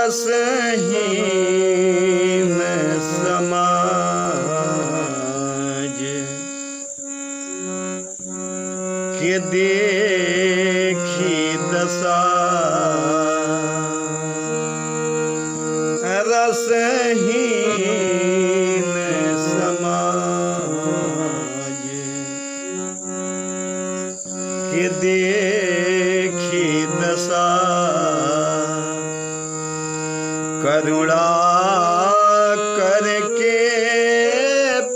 रसहीन समाज के देखी दशा, रसहीन समाज के देखी दशा, करुणा करके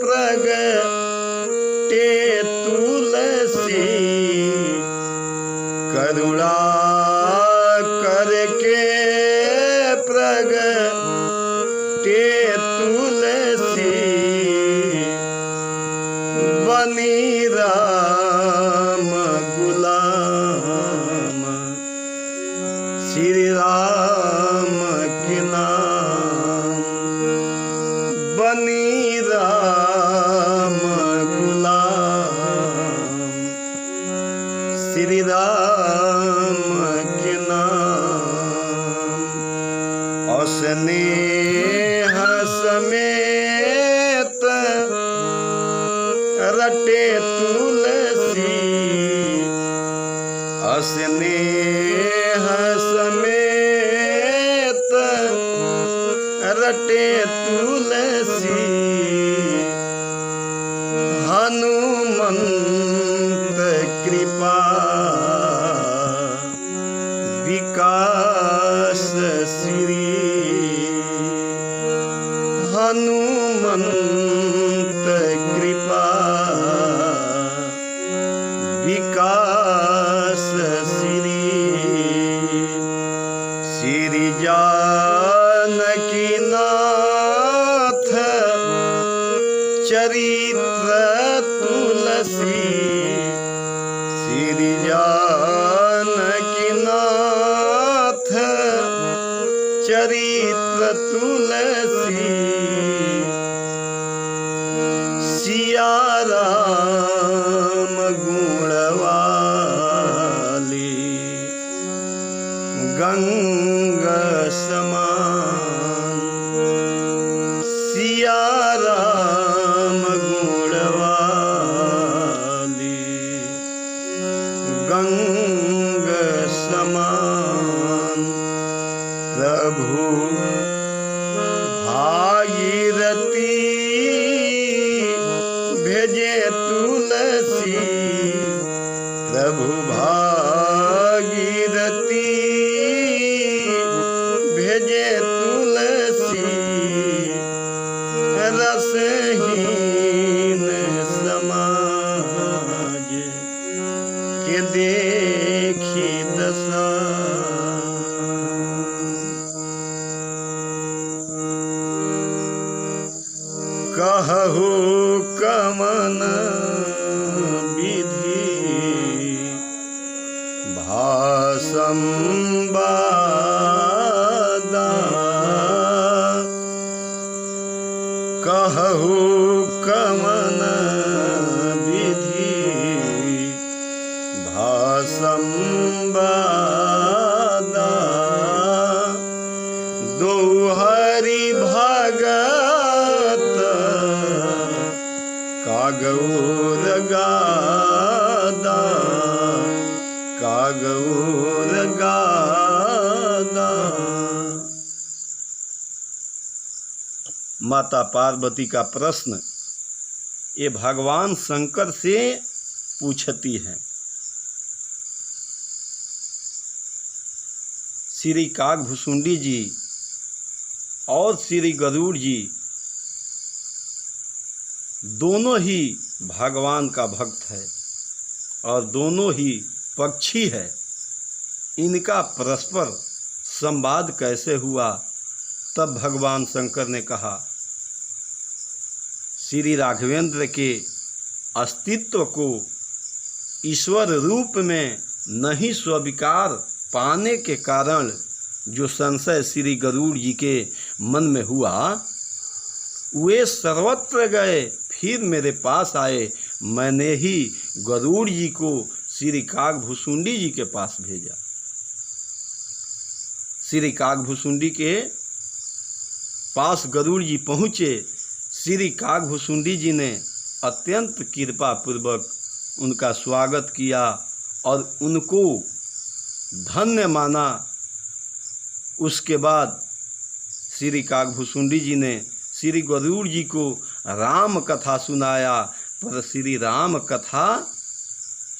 प्रगटे तुलसी, करुणा करके प्रगटे तुलसी, बनी राम गुलाम श्री राम के नाम, बनी राम गुलाम श्री राम के नाम। और स्नेह समेत रटे तुलसी, स्नेह समेत रटे तुलसी, हनुमंत कृपा विकास श्री, हनुमंत कृपा विकास श्री, श्री जानकी नाथ चरित्र तुलसी, श्री जानकी नाथ चरित्र तुलसी, सिया राम गुणवाली गंगा समान, सिया राम गुणवाली गंगा समान, प्रभु भागीरथी भेजे तुलसी, प्रभु भागीरथी भेजे तुलसी, रसहीन समाज के देखी दशा, कहु कमन विधि भासंवादा, कहु कमन विधि भासंवादा, दो हरि भगत कागौर गादा, कागौर गादा। माता पार्वती का प्रश्न ये भगवान शंकर से पूछती है। श्री काकभुसुंडी जी और श्री गरुड़ जी दोनों ही भगवान का भक्त है और दोनों ही पक्षी है। इनका परस्पर संवाद कैसे हुआ? तब भगवान शंकर ने कहा, श्री राघवेंद्र के अस्तित्व को ईश्वर रूप में नहीं स्वीकार पाने के कारण जो संशय श्री गरुड़ जी के मन में हुआ, वे सर्वत्र गए, फिर मेरे पास आए। मैंने ही गरुड़ जी को श्री काकभुसुंडी जी के पास भेजा। श्री काकभुसुंडी के पास गरुड़ जी पहुँचे। श्री काकभुसुंडी जी ने अत्यंत कृपा पूर्वक उनका स्वागत किया और उनको धन्य माना। उसके बाद श्री काकभुसुंडी जी ने श्री गरुड़ जी को राम कथा सुनाया। पर श्री राम कथा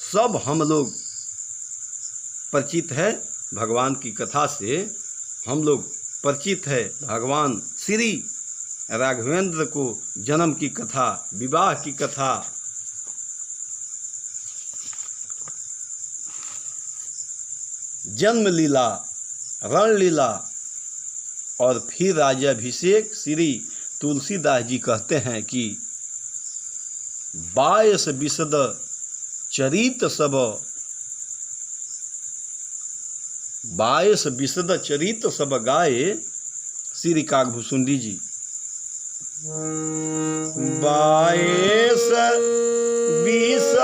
सब हम लोग परिचित है, भगवान की कथा से हम लोग परिचित है। भगवान श्री राघवेंद्र को जन्म की कथा, विवाह की कथा, जन्म लीला, रण लीला और फिर राज्याभिषेक। श्री तुलसीदास जी कहते हैं कि 22 विशद चरित सब, 22 विशद चरित सब गाए श्री काकभुसुंडी जी। 22 विशद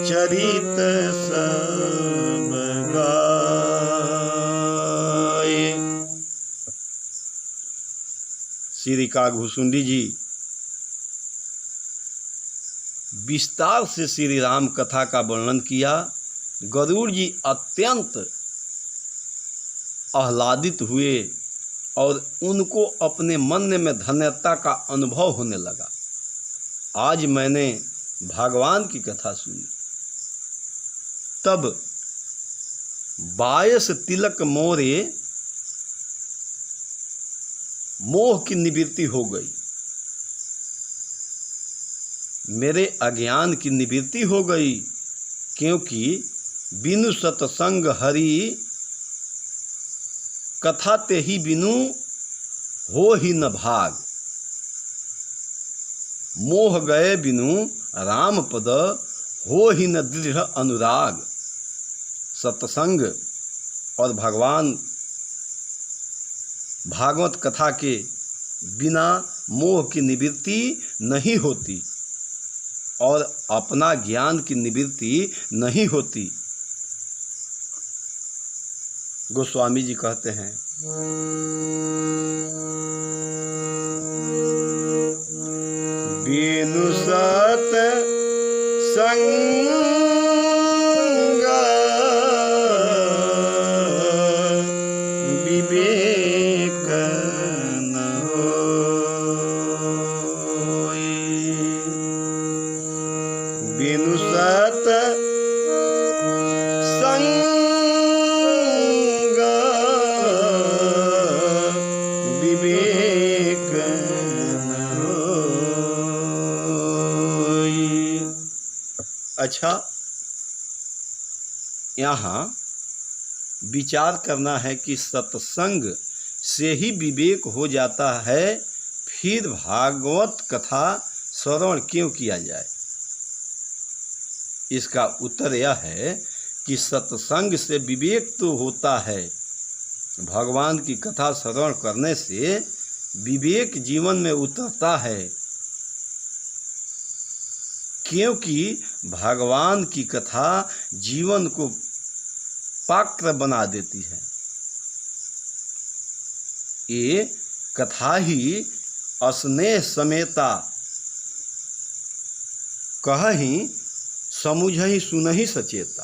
चरित सब गाए। श्री काकभुसुंडी जी विस्तार से श्री राम कथा का वर्णन किया। गरुड़ जी अत्यंत आह्लादित हुए और उनको अपने मन में धन्यता का अनुभव होने लगा। आज मैंने भगवान की कथा सुनी, तब 22 तिलक मोरे मोह की निवृत्ति हो गई, मेरे अज्ञान की निवृत्ति हो गई, क्योंकि बिनु सत्संग हरि कथा ते ही बिनु हो ही न भाग। मोह गए बिनु राम पद हो ही न दृढ़ अनुराग। सत्संग और भगवान भागवत कथा के बिना मोह की निवृत्ति नहीं होती और अपना ज्ञान की निवृत्ति नहीं होती। गोस्वामी जी कहते हैं, बिनु सत संग विवेक न होई। बिनु सत संग विवेक न होई। अच्छा, यहाँ विचार करना है कि सत्संग से ही विवेक हो जाता है, फिर भागवत कथा श्रवण क्यों किया जाए? इसका उत्तर यह है कि सत्संग से विवेक तो होता है, भगवान की कथा श्रवण करने से विवेक जीवन में उतरता है, क्योंकि भगवान की कथा जीवन को पाक्र बना देती है। ये कथा ही स्नेह समेता कहहि समुझहि सुनहि सचेता।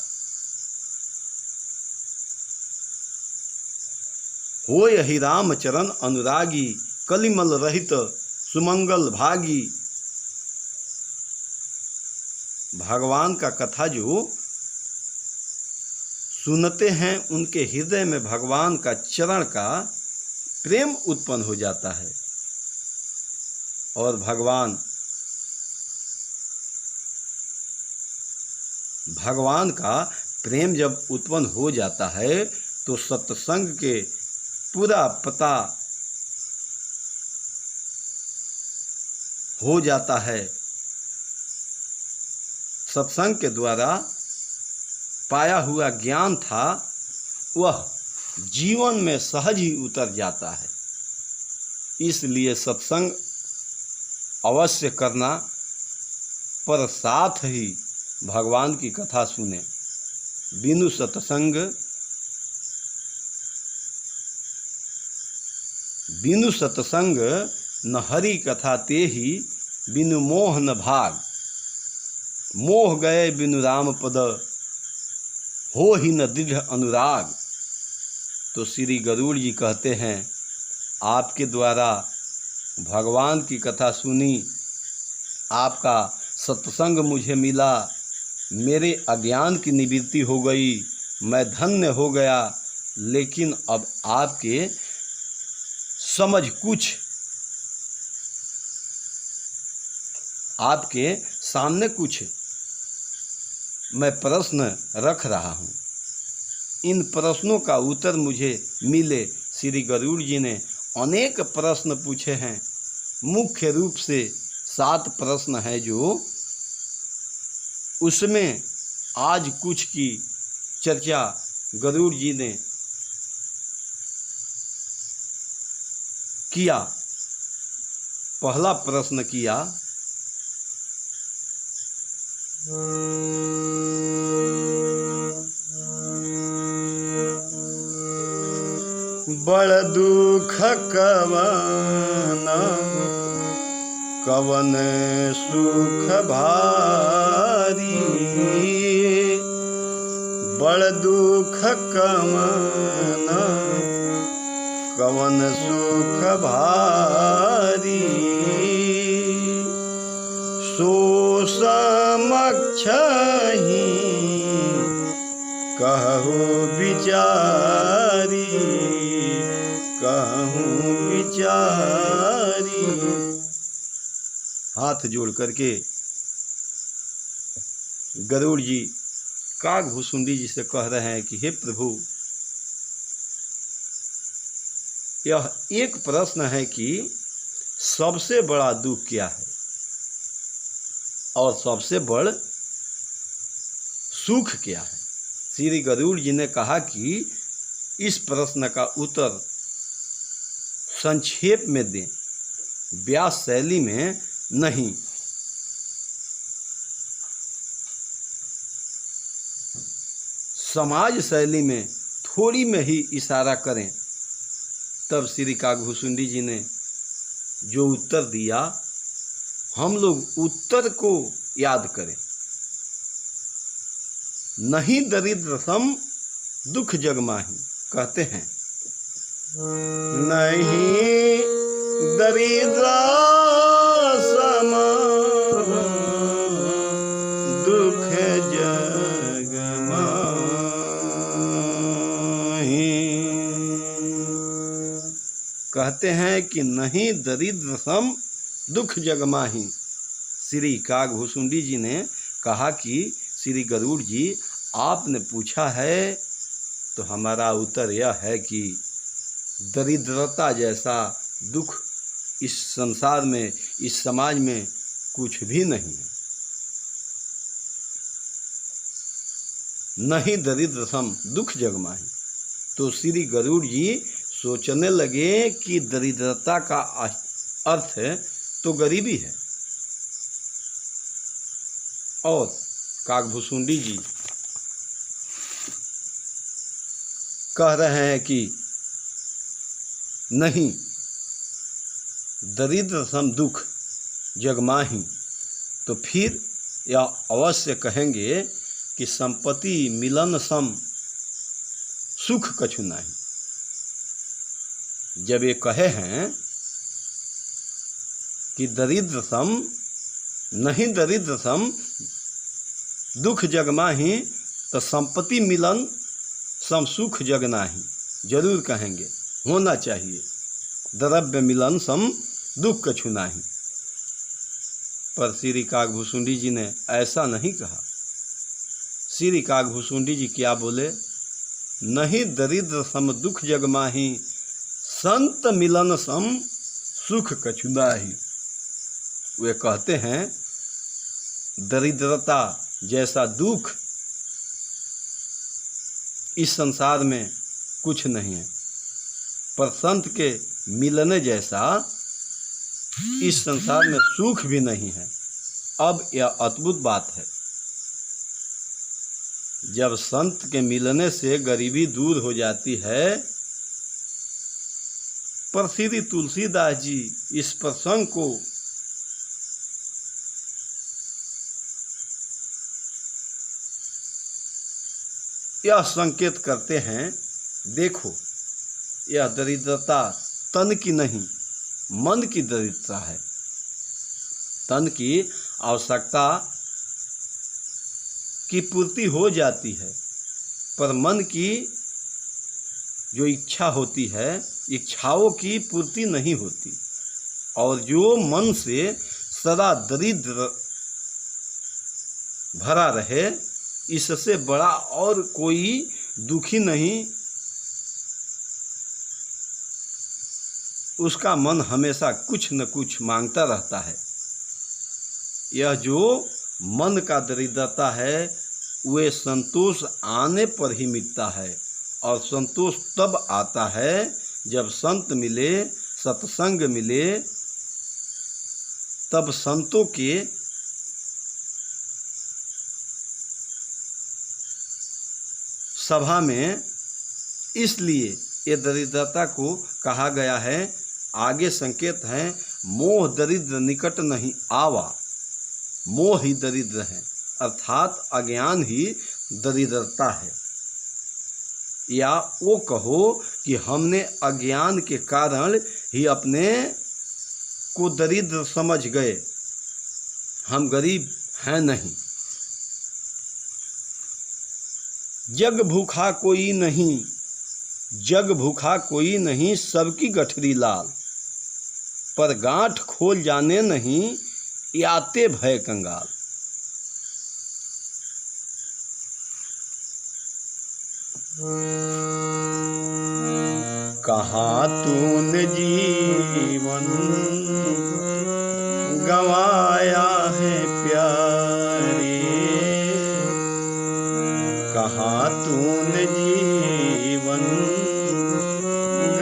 होय ही रामचरण अनुरागी, कलिमल रहित सुमंगल भागी। भगवान का कथा जो सुनते हैं उनके हृदय में भगवान का चरण का प्रेम उत्पन्न हो जाता है, और भगवान का प्रेम जब उत्पन्न हो जाता है तो सत्संग के पूरा पता हो जाता है। सत्संग के द्वारा पाया हुआ ज्ञान था वह जीवन में सहज ही उतर जाता है। इसलिए सत्संग अवश्य करना, पर साथ ही भगवान की कथा सुने। बिनु सत्संग, बिनु सत्संग न हरि कथा तेहि, बिनु मोह न भाग। मोह गए बिनु राम पद, हो ही न दृढ़ अनुराग। तो श्री गरुड़ जी कहते हैं, आपके द्वारा भगवान की कथा सुनी, आपका सत्संग मुझे मिला, मेरे अज्ञान की निवृत्ति हो गई, मैं धन्य हो गया। लेकिन अब आपके समझ कुछ, आपके सामने कुछ मैं प्रश्न रख रहा हूँ, इन प्रश्नों का उत्तर मुझे मिले। श्री गरुड़ जी ने अनेक प्रश्न पूछे हैं, मुख्य रूप से 7 प्रश्न है जो, उसमें आज कुछ की चर्चा गरुड़ जी ने किया। पहला प्रश्न किया, बड़ दुख कवन, कवन सुख भारी। बड़ दुख कवन, कवन सुख भारी। सो समक्ष ही कहु विचारी, कहूँ विचारी। हाथ जोड़ करके गरुड़ जी कागभूषुंडी जी से कह रहे हैं कि हे प्रभु, यह एक प्रश्न है कि सबसे बड़ा दुख क्या है और सबसे बड़ सुख क्या है। श्री गरुड़ जी ने कहा कि इस प्रश्न का उत्तर संक्षेप में दें, व्यास शैली में नहीं। समाज शैली में थोड़ी में ही इशारा करें। तब श्री कागभूषुंडी जी ने जो उत्तर दिया, हम लोग उत्तर को याद करें। नहीं दरिद्र सम दुख जग माही, कहते हैं नहीं दरिद्र सम दुख जग माही। कहते हैं कि नहीं दरिद्र सम दुख जग माही। श्री कागभूषुंडी जी ने कहा कि श्री गरुड़ जी, आपने पूछा है तो हमारा उत्तर यह है कि दरिद्रता जैसा दुख इस संसार में, इस समाज में कुछ भी नहीं है। नहीं दरिद्र सम दुख जग माही। तो श्री गरुड़ जी सोचने लगे कि दरिद्रता का अर्थ तो गरीबी है। और कागभूषुंडी जी कह रहे हैं कि नहीं दरिद्र सम दुख जग माही। तो फिर यह अवश्य कहेंगे कि संपत्ति मिलन सम सुख कछु नहीं। जब ये कहे हैं कि दरिद्र सम नहीं दरिद्र सम दुख जग माही, तो संपत्ति मिलन सम सुख जग नाही जरूर कहेंगे, होना चाहिए। द्रव्य मिलन सम दुख कछु नाही। पर श्री कागभूषुंडी जी ने ऐसा नहीं कहा। श्री कागभूषुंडी जी क्या बोले? नहीं दरिद्र सम दुख जग माही, संत मिलन सम सुख कछु नाही। वे कहते हैं दरिद्रता जैसा दुख इस संसार में कुछ नहीं है, पर संत के मिलने जैसा इस संसार में सुख भी नहीं है। अब यह अद्भुत बात है। जब संत के मिलने से गरीबी दूर हो जाती है। पर श्री तुलसीदास जी इस प्रसंग को यह संकेत करते हैं, देखो यह दरिद्रता तन की नहीं मन की दरिद्रता है। तन की आवश्यकता की पूर्ति हो जाती है, पर मन की जो इच्छा होती है, इच्छाओं की पूर्ति नहीं होती। और जो मन से सदा दरिद्र भरा रहे, इससे बड़ा और कोई दुखी नहीं। उसका मन हमेशा कुछ न कुछ मांगता रहता है। यह जो मन का दरिद्रता है, वे संतोष आने पर ही मिटता है। और संतोष तब आता है जब संत मिले, सत्संग मिले, तब संतों के सभा में। इसलिए ये दरिद्रता को कहा गया है। आगे संकेत है, मोह दरिद्र निकट नहीं आवा। मोह ही दरिद्र है, अर्थात अज्ञान ही दरिद्रता है। या वो कहो कि हमने अज्ञान के कारण ही अपने को दरिद्र समझ गए, हम गरीब हैं नहीं। जग भूखा कोई नहीं, जग भूखा कोई नहीं, सबकी गठरी लाल। पर गांठ खोल जाने नहीं, याते भय कंगाल। कहाँ तूने जीवन गंवाया है प्यारे, कहाँ तूने जीवन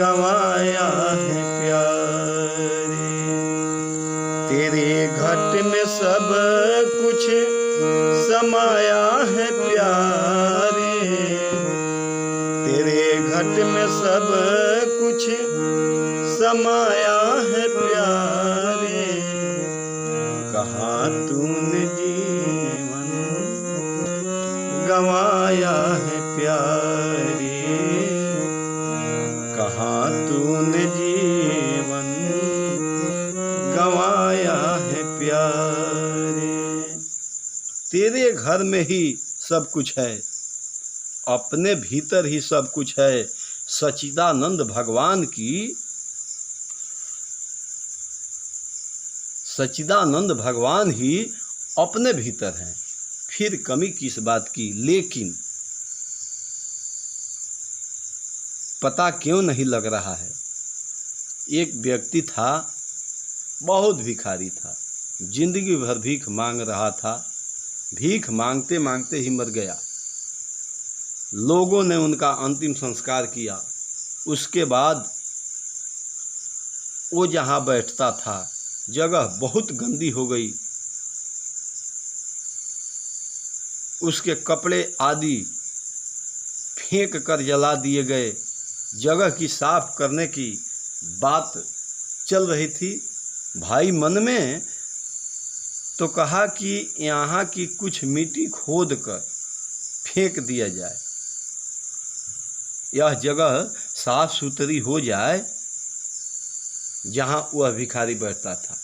गंवाया है प्यारे। तेरे घट में सब कुछ समाया है प्यारे, तेरे घट में सब कुछ समाया है प्यारे। कहाँ तूने जीवन गंवाया है प्यारे, कहाँ तूने जीवन गंवाया है प्यारे। तेरे घर में ही सब कुछ है, अपने भीतर ही सब कुछ है। सच्चिदानंद भगवान की, सच्चिदानंद भगवान ही अपने भीतर हैं, फिर कमी किस बात की। लेकिन पता क्यों नहीं लग रहा है। एक व्यक्ति था, बहुत भिखारी था, जिंदगी भर भीख मांग रहा था, भीख मांगते मांगते ही मर गया। लोगों ने उनका अंतिम संस्कार किया। उसके बाद वो जहाँ बैठता था, जगह बहुत गंदी हो गई। उसके कपड़े आदि फेंक कर जला दिए गए। जगह की साफ करने की बात चल रही थी। भाई मन में तो कहा कि यहाँ की कुछ मिट्टी खोद कर फेंक दिया जाए, यह जगह साफ सुथरी हो जाए जहाँ वह भिखारी बैठता था।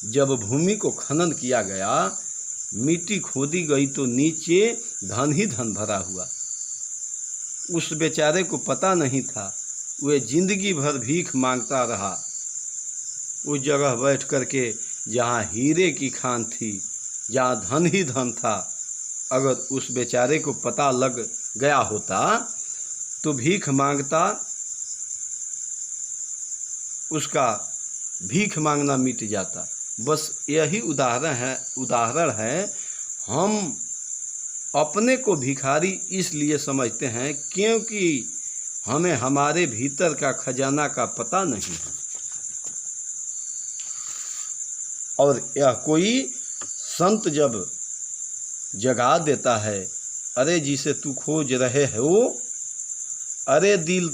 जब भूमि को खनन किया गया, मिट्टी खोदी गई तो नीचे धन ही धन भरा हुआ। उस बेचारे को पता नहीं था, वह जिंदगी भर भीख मांगता रहा। उस जगह बैठ कर के जहाँ हीरे की खान थी, जहाँ धन ही धन था, अगर उस बेचारे को पता लग गया होता तो भीख मांगता, उसका भीख मांगना मिट जाता। बस यही उदाहरण है। हम अपने को भिखारी इसलिए समझते हैं क्योंकि हमें हमारे भीतर का खजाना का पता नहीं है। और यह कोई संत जब जगा देता है। अरे जिसे तू खोज रहे हो, अरे दिल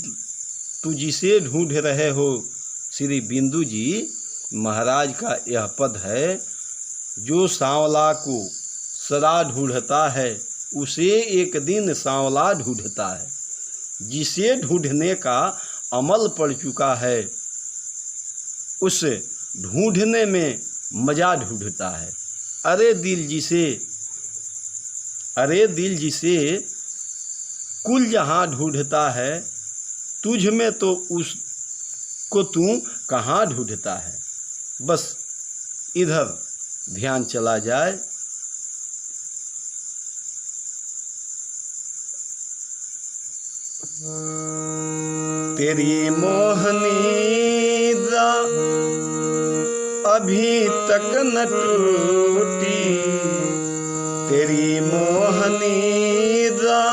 तू जिसे ढूंढ रहे हो। श्री बिंदु जी महाराज का यह पद है। जो सांवला को सदा ढूंढता है, उसे एक दिन सांवला ढूंढता है। जिसे ढूंढने का अमल पड़ चुका है, उस ढूंढने में मजा ढूंढता है। अरे दिल जिसे कुल जहाँ ढूंढता है, तुझ में तो उसको तू कहाँ ढूंढता है। बस इधर ध्यान चला जाए। तेरी मोहनी दा अभी तक न टूटी, तेरी मोहनी दा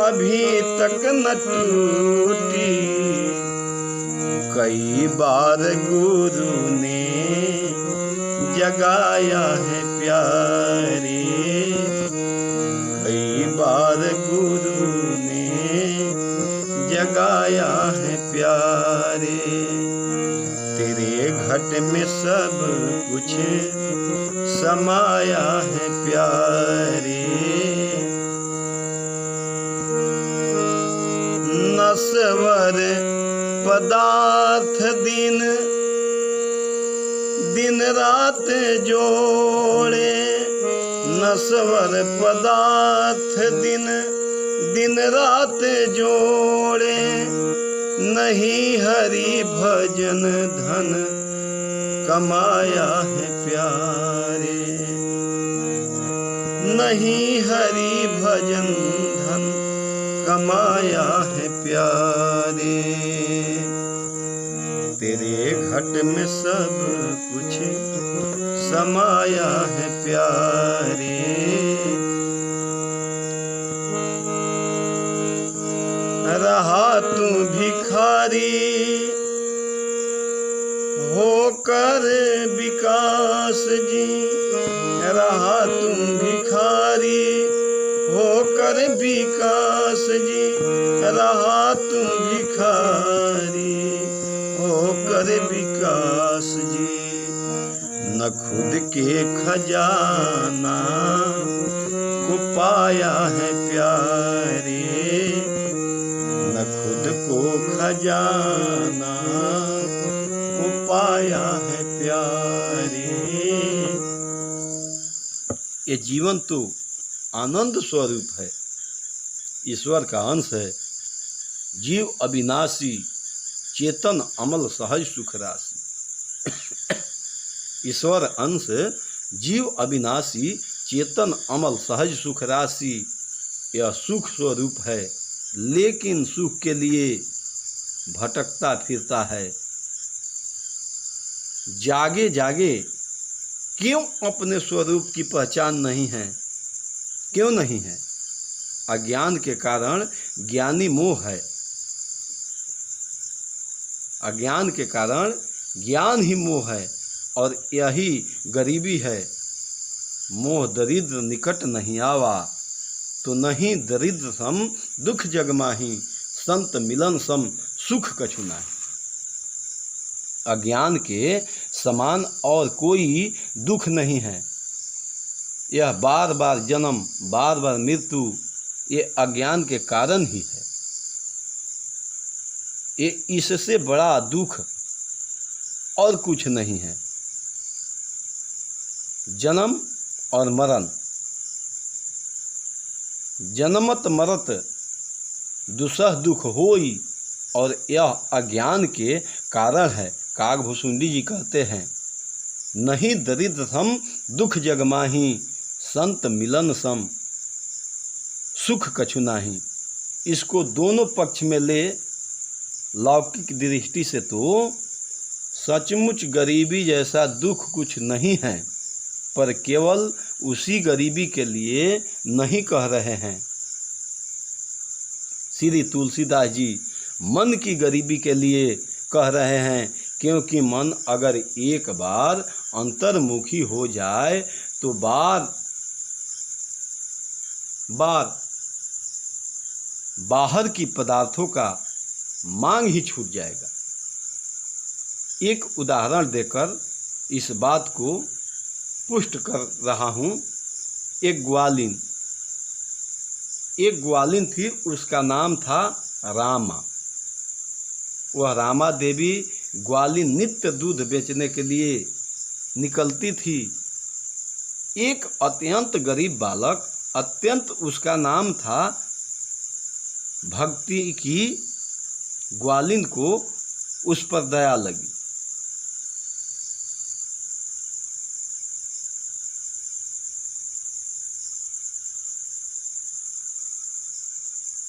अभी तक न टूटी। कई बार गुरु ने जगाया है प्यारे, कई बार गुरु ने जगाया है प्यारे। तेरे घट में सब कुछ समाया है प्यारे। नस्वर पदार्थ दिन रात जोड़े, नस्वर पदार्थ दिन रात जोड़े। नहीं हरि भजन धन कमाया है प्यारे, नहीं हरि भजन धन कमाया है प्यारे। तेरे घट में सब कुछ समाया है प्यारे। रहा तू भिखारी होकर विकास जी, रहा तुम भिखारी होकर विकास जी, रहा तुम भिखारी होकर विकास जी। न खुद के खजाना को पाया है प्यारे, न खुद को खजाना को पाया है प्यारे। ये जीवन तो आनंद स्वरूप है, ईश्वर का अंश है। जीव अविनाशी, चेतन अमल सहज सुख राशि। ईश्वर अंश, जीव अविनाशी, चेतन अमल सहज सुख राशि। यह सुख स्वरूप है, लेकिन सुख के लिए भटकता फिरता है। जागे जागे क्यों अपने स्वरूप की पहचान नहीं है? क्यों नहीं है? अज्ञान के कारण ज्ञानी मोह है, अज्ञान के कारण ज्ञान ही मोह है, और यही गरीबी है। मोह दरिद्र निकट नहीं आवा, तो नहीं दरिद्र सम दुख जग माही। संत मिलन सम सुख कछु नाही। अज्ञान के समान और कोई दुख नहीं है। यह बार बार जन्म, बार बार मृत्यु, ये अज्ञान के कारण ही है। ये इससे बड़ा दुख और कुछ नहीं है। जन्म और मरण, जन्मत मरत दुसह दुख होई, और यह अज्ञान के कारण है। कागभूषुंडी जी कहते हैं, नहीं दरिद्र सम दुख जग माही, संत मिलन सम सुख कछु नाही। इसको दोनों पक्ष में ले, लौकिक दृष्टि से तो सचमुच गरीबी जैसा दुख कुछ नहीं है, पर केवल उसी गरीबी के लिए नहीं कह रहे हैं। श्री तुलसीदास जी मन की गरीबी के लिए कह रहे हैं, क्योंकि मन अगर एक बार अंतर्मुखी हो जाए तो बार बार बाहर की पदार्थों का मांग ही छूट जाएगा। एक उदाहरण देकर इस बात को पुष्ट कर रहा हूँ। एक ग्वालिन थी, उसका नाम था रामा। वह रामा देवी ग्वालिन नित्य दूध बेचने के लिए निकलती थी। एक अत्यंत गरीब बालक, अत्यंत उसका नाम था भक्ति की ग्वालिन को उस पर दया लगी।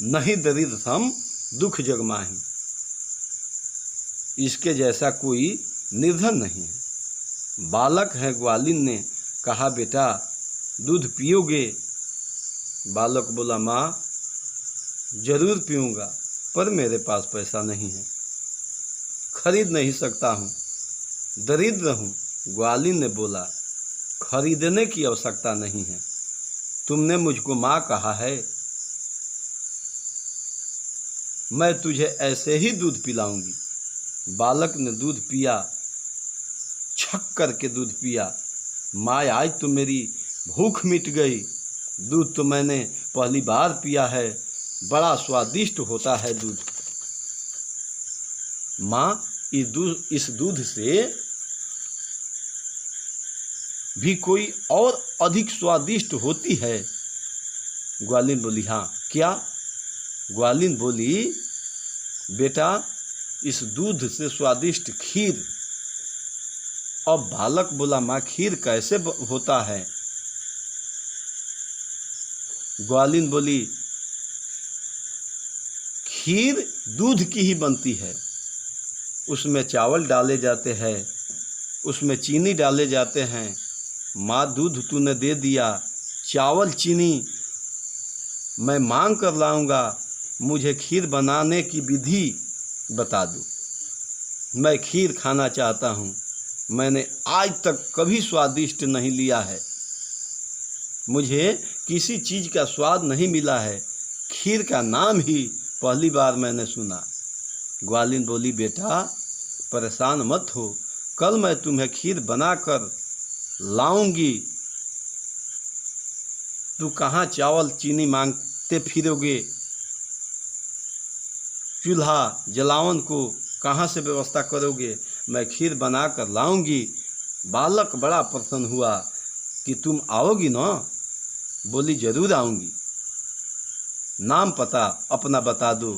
नहीं दरिद्र सम दुख जग माही, इसके जैसा कोई निर्धन नहीं है। बालक है, ग्वालिन ने कहा बेटा दूध पियोगे? बालक बोला माँ जरूर पीऊँगा, पर मेरे पास पैसा नहीं है, खरीद नहीं सकता हूँ, दरिद्र हूँ। ग्वालिन ने बोला खरीदने की आवश्यकता नहीं है, तुमने मुझको माँ कहा है, मैं तुझे ऐसे ही दूध पिलाऊंगी। बालक ने दूध पिया, छक करके दूध पिया। माँ आज तो मेरी भूख मिट गई, दूध तो मैंने पहली बार पिया है, बड़ा स्वादिष्ट होता है दूध। माँ इस दूध से भी कोई और अधिक स्वादिष्ट होती है। ग्वालिन बोली हाँ क्या? ग्वालिन बोली बेटा इस दूध से स्वादिष्ट खीर। अब बालक बोला माँ खीर कैसे होता है? ग्वालिन बोली खीर दूध की ही बनती है, उसमें चावल डाले जाते हैं, उसमें चीनी डाले जाते हैं। माँ दूध तूने दे दिया, चावल चीनी मैं मांग कर लाऊंगा, मुझे खीर बनाने की विधि बता दो, मैं खीर खाना चाहता हूँ। मैंने आज तक कभी स्वादिष्ट नहीं लिया है, मुझे किसी चीज़ का स्वाद नहीं मिला है, खीर का नाम ही पहली बार मैंने सुना। ग्वालिन बोली बेटा परेशान मत हो, कल मैं तुम्हें खीर बनाकर लाऊंगी। तू कहाँ चावल चीनी मांगते फिरोगे? चूल्हा जलावन को कहाँ से व्यवस्था करोगे? मैं खीर बना कर लाऊंगी। बालक बड़ा प्रसन्न हुआ कि तुम आओगी ना? बोली जरूर आऊंगी, नाम पता अपना बता दो,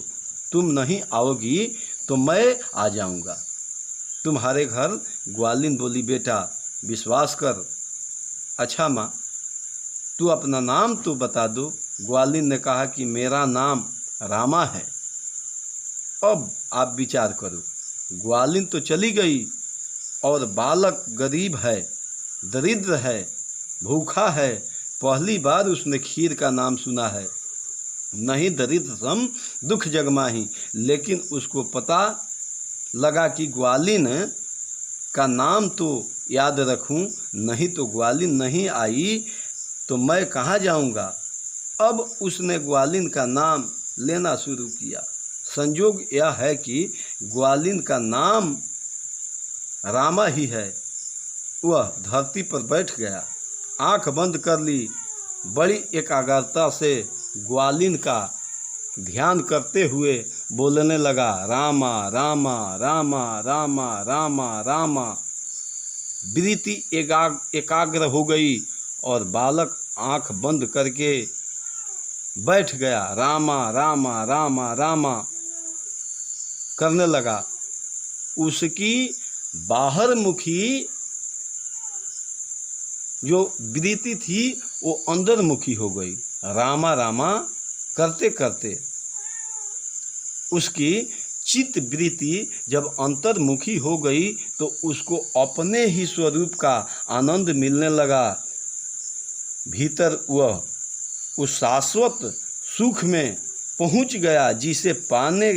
तुम नहीं आओगी तो मैं आ जाऊंगा तुम्हारे घर। ग्वालिन बोली बेटा विश्वास कर। अच्छा माँ तू अपना नाम तो बता दो। ग्वालिन ने कहा कि मेरा नाम रामा है। अब आप विचार करो, ग्वालिन तो चली गई और बालक गरीब है, दरिद्र है, भूखा है, पहली बार उसने खीर का नाम सुना है। नहीं दरिद्र सम दुख जगमाही, लेकिन उसको पता लगा कि ग्वालिन का नाम तो याद रखूं, नहीं तो ग्वालिन नहीं आई तो मैं कहाँ जाऊंगा। अब उसने ग्वालिन का नाम लेना शुरू किया। संयोग यह है कि ग्वालिन का नाम रामा ही है। वह धरती पर बैठ गया, आंख बंद कर ली, बड़ी एकाग्रता से ग्वालिन का ध्यान करते हुए बोलने लगा रामा रामा रामा रामा रामा रामा। वृत्ति एकाग्र हो गई और बालक आंख बंद करके बैठ गया, रामा रामा रामा रामा करने लगा। उसकी बाहर मुखी जो वृत्ति थी वो अंदर मुखी हो गई। रामा रामा करते करते उसकी चित्त वृत्ति जब अंतर्मुखी हो गई तो उसको अपने ही स्वरूप का आनंद मिलने लगा। भीतर वह उस शाश्वत सुख में पहुंच गया जिसे पाने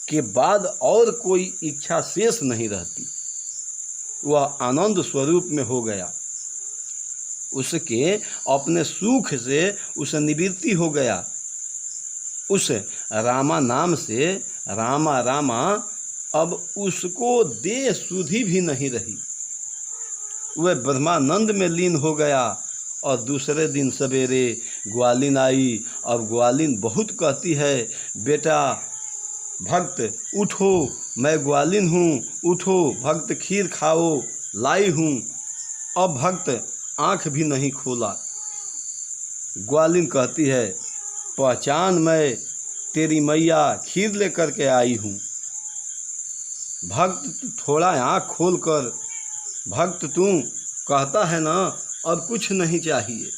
के बाद और कोई इच्छा शेष नहीं रहती। वह आनंद स्वरूप में हो गया। उसके अपने सुख से उसे निवृत्ति हो गया। उस रामा नाम से रामा रामा अब उसको देह सुधि भी नहीं रही। वह ब्रह्मानंद में लीन हो गया। और दूसरे दिन सवेरे ग्वालिन आई। अब ग्वालिन बहुत कहती है, बेटा भक्त उठो, मैं ग्वालिन हूँ, उठो भक्त खीर खाओ, लाई हूँ। अब भक्त आँख भी नहीं खोला। ग्वालिन कहती है, पहचान, मैं तेरी मैया खीर लेकर के आई हूँ। भक्त थोड़ा आँख खोल कर, भक्त तू कहता है ना अब कुछ नहीं चाहिए।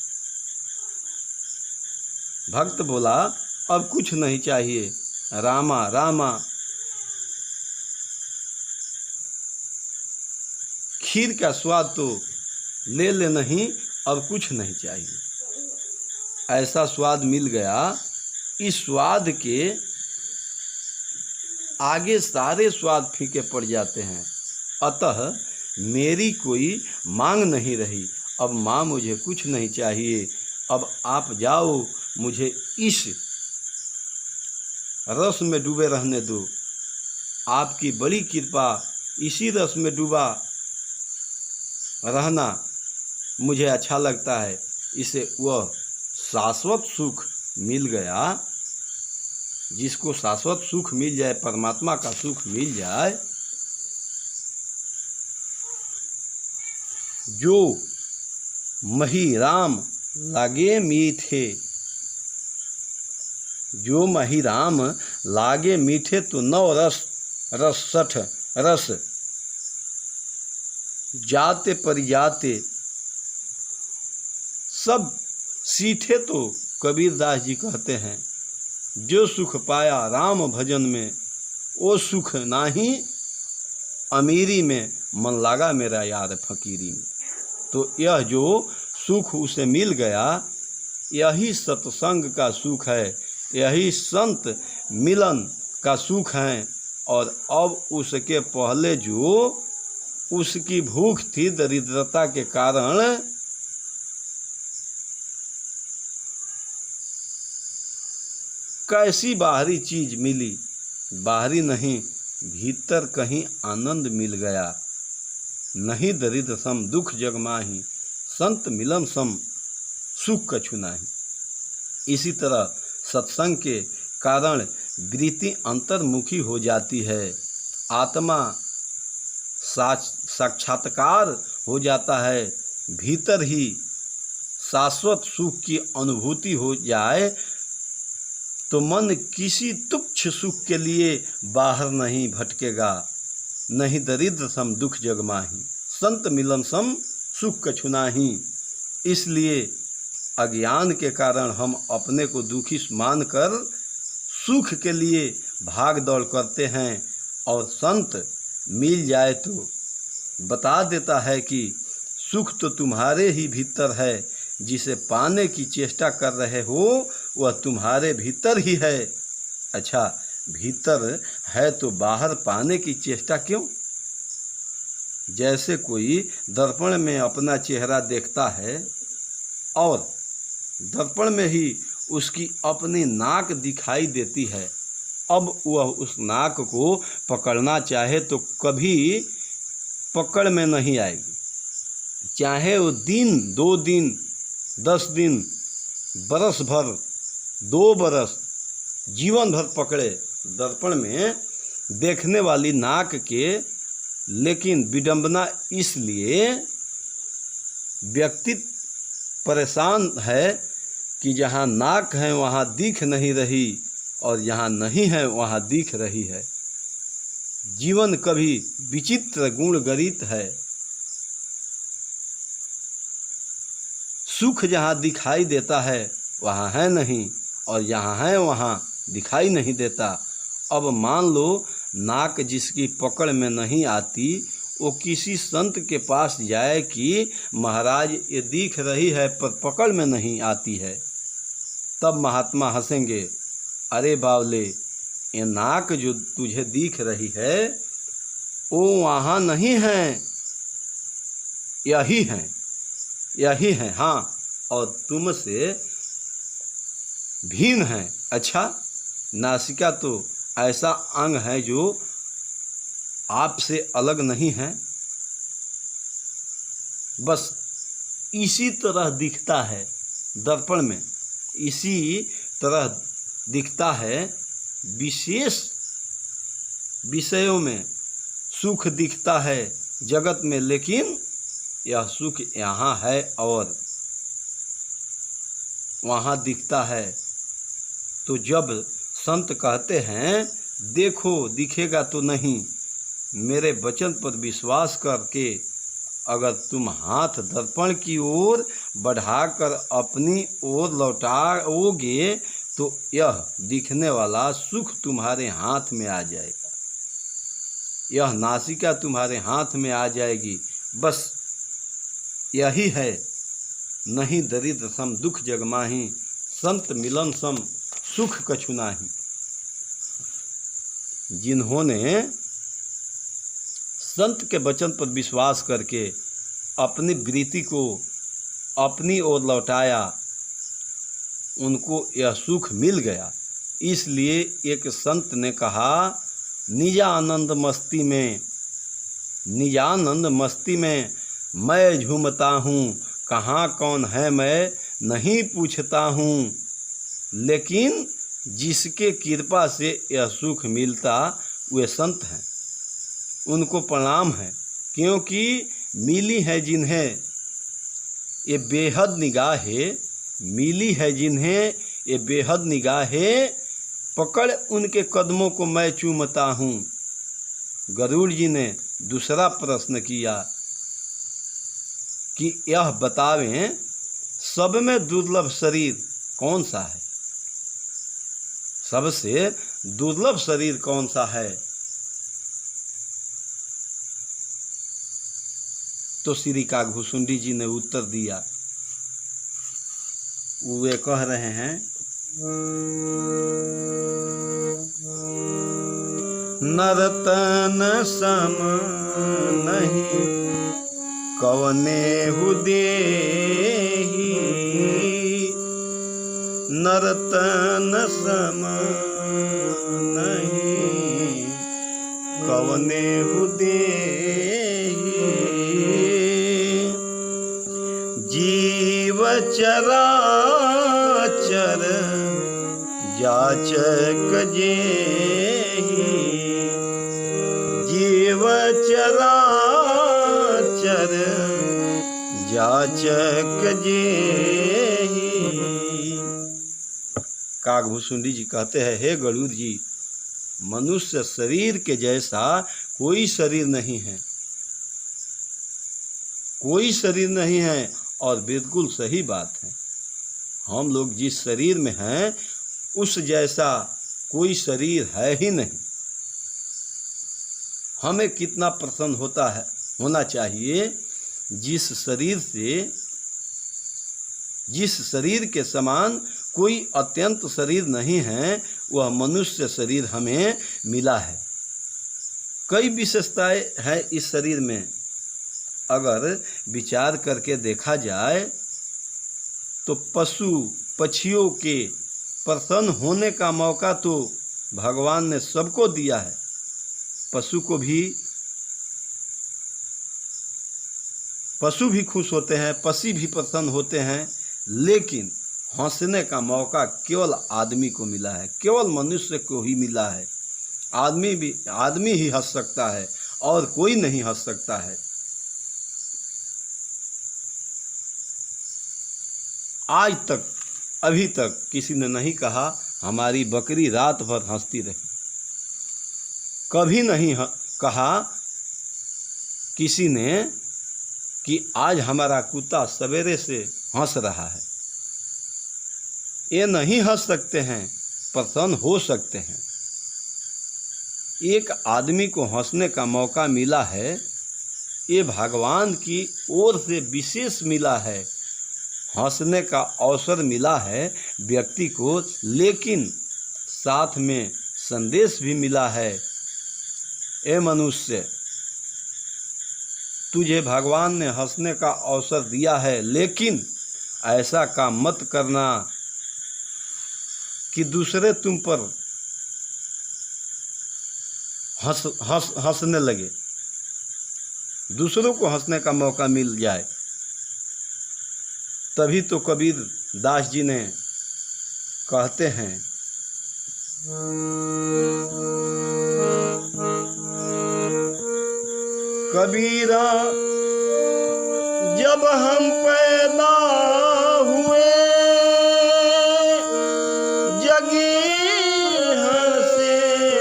भक्त बोला, अब कुछ नहीं चाहिए रामा रामा, खीर का स्वाद तो ले ले, नहीं अब कुछ नहीं चाहिए। ऐसा स्वाद मिल गया। इस स्वाद के आगे सारे स्वाद फीके पड़ जाते हैं। अतः मेरी कोई मांग नहीं रही। अब माँ मुझे कुछ नहीं चाहिए, अब आप जाओ, मुझे इस रस में डूबे रहने दो। आपकी बड़ी कृपा, इसी रस में डूबा रहना मुझे अच्छा लगता है। इसे वह शाश्वत सुख मिल गया। जिसको शाश्वत सुख मिल जाए, परमात्मा का सुख मिल जाए, जो मही राम लागे मीठे, जो मही राम लागे मीठे, तो नौ रस रस सठ रस जाते परिजाते सब सीठे। तो कबीर दास जी कहते हैं, जो सुख पाया राम भजन में, वो सुख नाही अमीरी में, मन लागा मेरा यार फकीरी में। तो यह जो सुख उसे मिल गया, यही सत्संग का सुख है, यही संत मिलन का सुख है। और अब उसके पहले जो उसकी भूख थी दरिद्रता के कारण, कैसी बाहरी चीज मिली, बाहरी नहीं, भीतर कहीं आनंद मिल गया। नहीं दरिद्र सम दुख जग माही, संत मिलन सम सुख कछु नाही। इसी तरह सत्संग के कारण वृत्ति अंतर्मुखी हो जाती है। आत्मा साक्षात्कार हो जाता है। भीतर ही शाश्वत सुख की अनुभूति हो जाए तो मन किसी तुच्छ सुख के लिए बाहर नहीं भटकेगा। नहीं दरिद्र सम दुख जग माही, संत मिलन सम सुख कछु नाही। इसलिए अज्ञान के कारण हम अपने को दुखी मानकर सुख के लिए भाग दौड़ करते हैं। और संत मिल जाए तो बता देता है कि सुख तो तुम्हारे ही भीतर है, जिसे पाने की चेष्टा कर रहे हो वह तुम्हारे भीतर ही है। अच्छा, भीतर है तो बाहर पाने की चेष्टा क्यों? जैसे कोई दर्पण में अपना चेहरा देखता है और दर्पण में ही उसकी अपनी नाक दिखाई देती है। अब वह उस नाक को पकड़ना चाहे तो कभी पकड़ में नहीं आएगी। चाहे वो दिन, 2 दिन, 10 दिन, बरस भर, 2 बरस, जीवन भर पकड़े दर्पण में देखने वाली नाक के। लेकिन विडंबना इसलिए व्यक्ति परेशान है कि जहाँ नाक है वहाँ दिख नहीं रही, और जहाँ नहीं है वहाँ दिख रही है। जीवन कभी विचित्र गुण गरित है। सुख जहाँ दिखाई देता है वहाँ है नहीं, और जहाँ है वहाँ दिखाई नहीं देता। अब मान लो नाक जिसकी पकड़ में नहीं आती, वो किसी संत के पास जाए कि महाराज ये दिख रही है पर पकड़ में नहीं आती है। तब महात्मा हंसेंगे, अरे बावले, ये नाक जो तुझे दिख रही है वो वहाँ नहीं है, यही है। यही हैं, हाँ, और तुमसे भिन्न हैं। अच्छा, नासिका तो ऐसा अंग है जो आपसे अलग नहीं है, बस इसी तरह दिखता है दर्पण में, इसी तरह दिखता है विशेष विषयों में सुख दिखता है जगत में, लेकिन यह सुख यहाँ है और वहाँ दिखता है। तो जब संत कहते हैं देखो दिखेगा तो नहीं, मेरे वचन पर विश्वास करके अगर तुम हाथ दर्पण की ओर बढ़ाकर अपनी ओर लौटाओगे तो यह दिखने वाला सुख तुम्हारे हाथ में आ जाएगा, यह नासिका तुम्हारे हाथ में आ जाएगी। बस यही है, नहीं दरिद्र सम दुख जगमाही, संत मिलन सम सुख कछु नाही। जिन्होंने संत के वचन पर विश्वास करके अपनी वृत्ति को अपनी ओर लौटाया, उनको यह सुख मिल गया। इसलिए एक संत ने कहा, निजानंद मस्ती में, निजानंद मस्ती में मैं झूमता हूँ, कहाँ कौन है मैं नहीं पूछता हूँ, लेकिन जिसके कृपा से यह सुख मिलता वे संत हैं, उनको प्रणाम है, क्योंकि मिली है जिन्हें ये बेहद निगाहें, मिली है जिन्हें ये बेहद निगाहें, पकड़ उनके कदमों को मैं चूमता हूँ। गरुड़ जी ने दूसरा प्रश्न किया कि यह बतावें सब में दुर्लभ शरीर कौन सा है, सबसे दुर्लभ शरीर कौन सा है। तो श्री काकभूषुंडी जी ने उत्तर दिया, वे कह रहे हैं, नरतन सम नहीं कवनेहु देहि, नरतन सम नहीं कवनेहु देहि, जीव चराचर जाचक जेहि, जीव चराचर जाचक जेहि। काकभूषुंडी जी कहते हैं, हे गरुड़ जी, मनुष्य शरीर के जैसा कोई शरीर नहीं है, कोई शरीर नहीं है। और बिल्कुल सही बात है, हम लोग जिस शरीर में हैं उस जैसा कोई शरीर है ही नहीं। हमें कितना प्रसन्न होना चाहिए, जिस शरीर के समान कोई अत्यंत शरीर नहीं है, वह मनुष्य शरीर हमें मिला है। कई विशेषताएं हैं इस शरीर में, अगर विचार करके देखा जाए तो पशु पक्षियों के प्रसन्न होने का मौका तो भगवान ने सबको दिया है। पशु भी खुश होते हैं, पक्षी भी प्रसन्न होते हैं, लेकिन हंसने का मौका केवल आदमी को मिला है, केवल मनुष्य को ही मिला है। आदमी ही हंस सकता है और कोई नहीं हंस सकता है। आज तक, अभी तक किसी ने नहीं कहा हमारी बकरी रात भर हंसती रही, कभी नहीं कहा किसी ने कि आज हमारा कुत्ता सवेरे से हंस रहा है। ये नहीं हंस सकते हैं, प्रसन्न हो सकते हैं। एक आदमी को हंसने का मौका मिला है, ये भगवान की ओर से विशेष मिला है, हंसने का अवसर मिला है व्यक्ति को, लेकिन साथ में संदेश भी मिला है, ए मनुष्य तुझे भगवान ने हंसने का अवसर दिया है, लेकिन ऐसा काम मत करना कि दूसरे तुम पर हंसने लगे, दूसरों को हंसने का मौका मिल जाए। तभी तो कबीर दास जी ने कहते हैं, कबीरा जब हम पैदा हुए जगी हंसे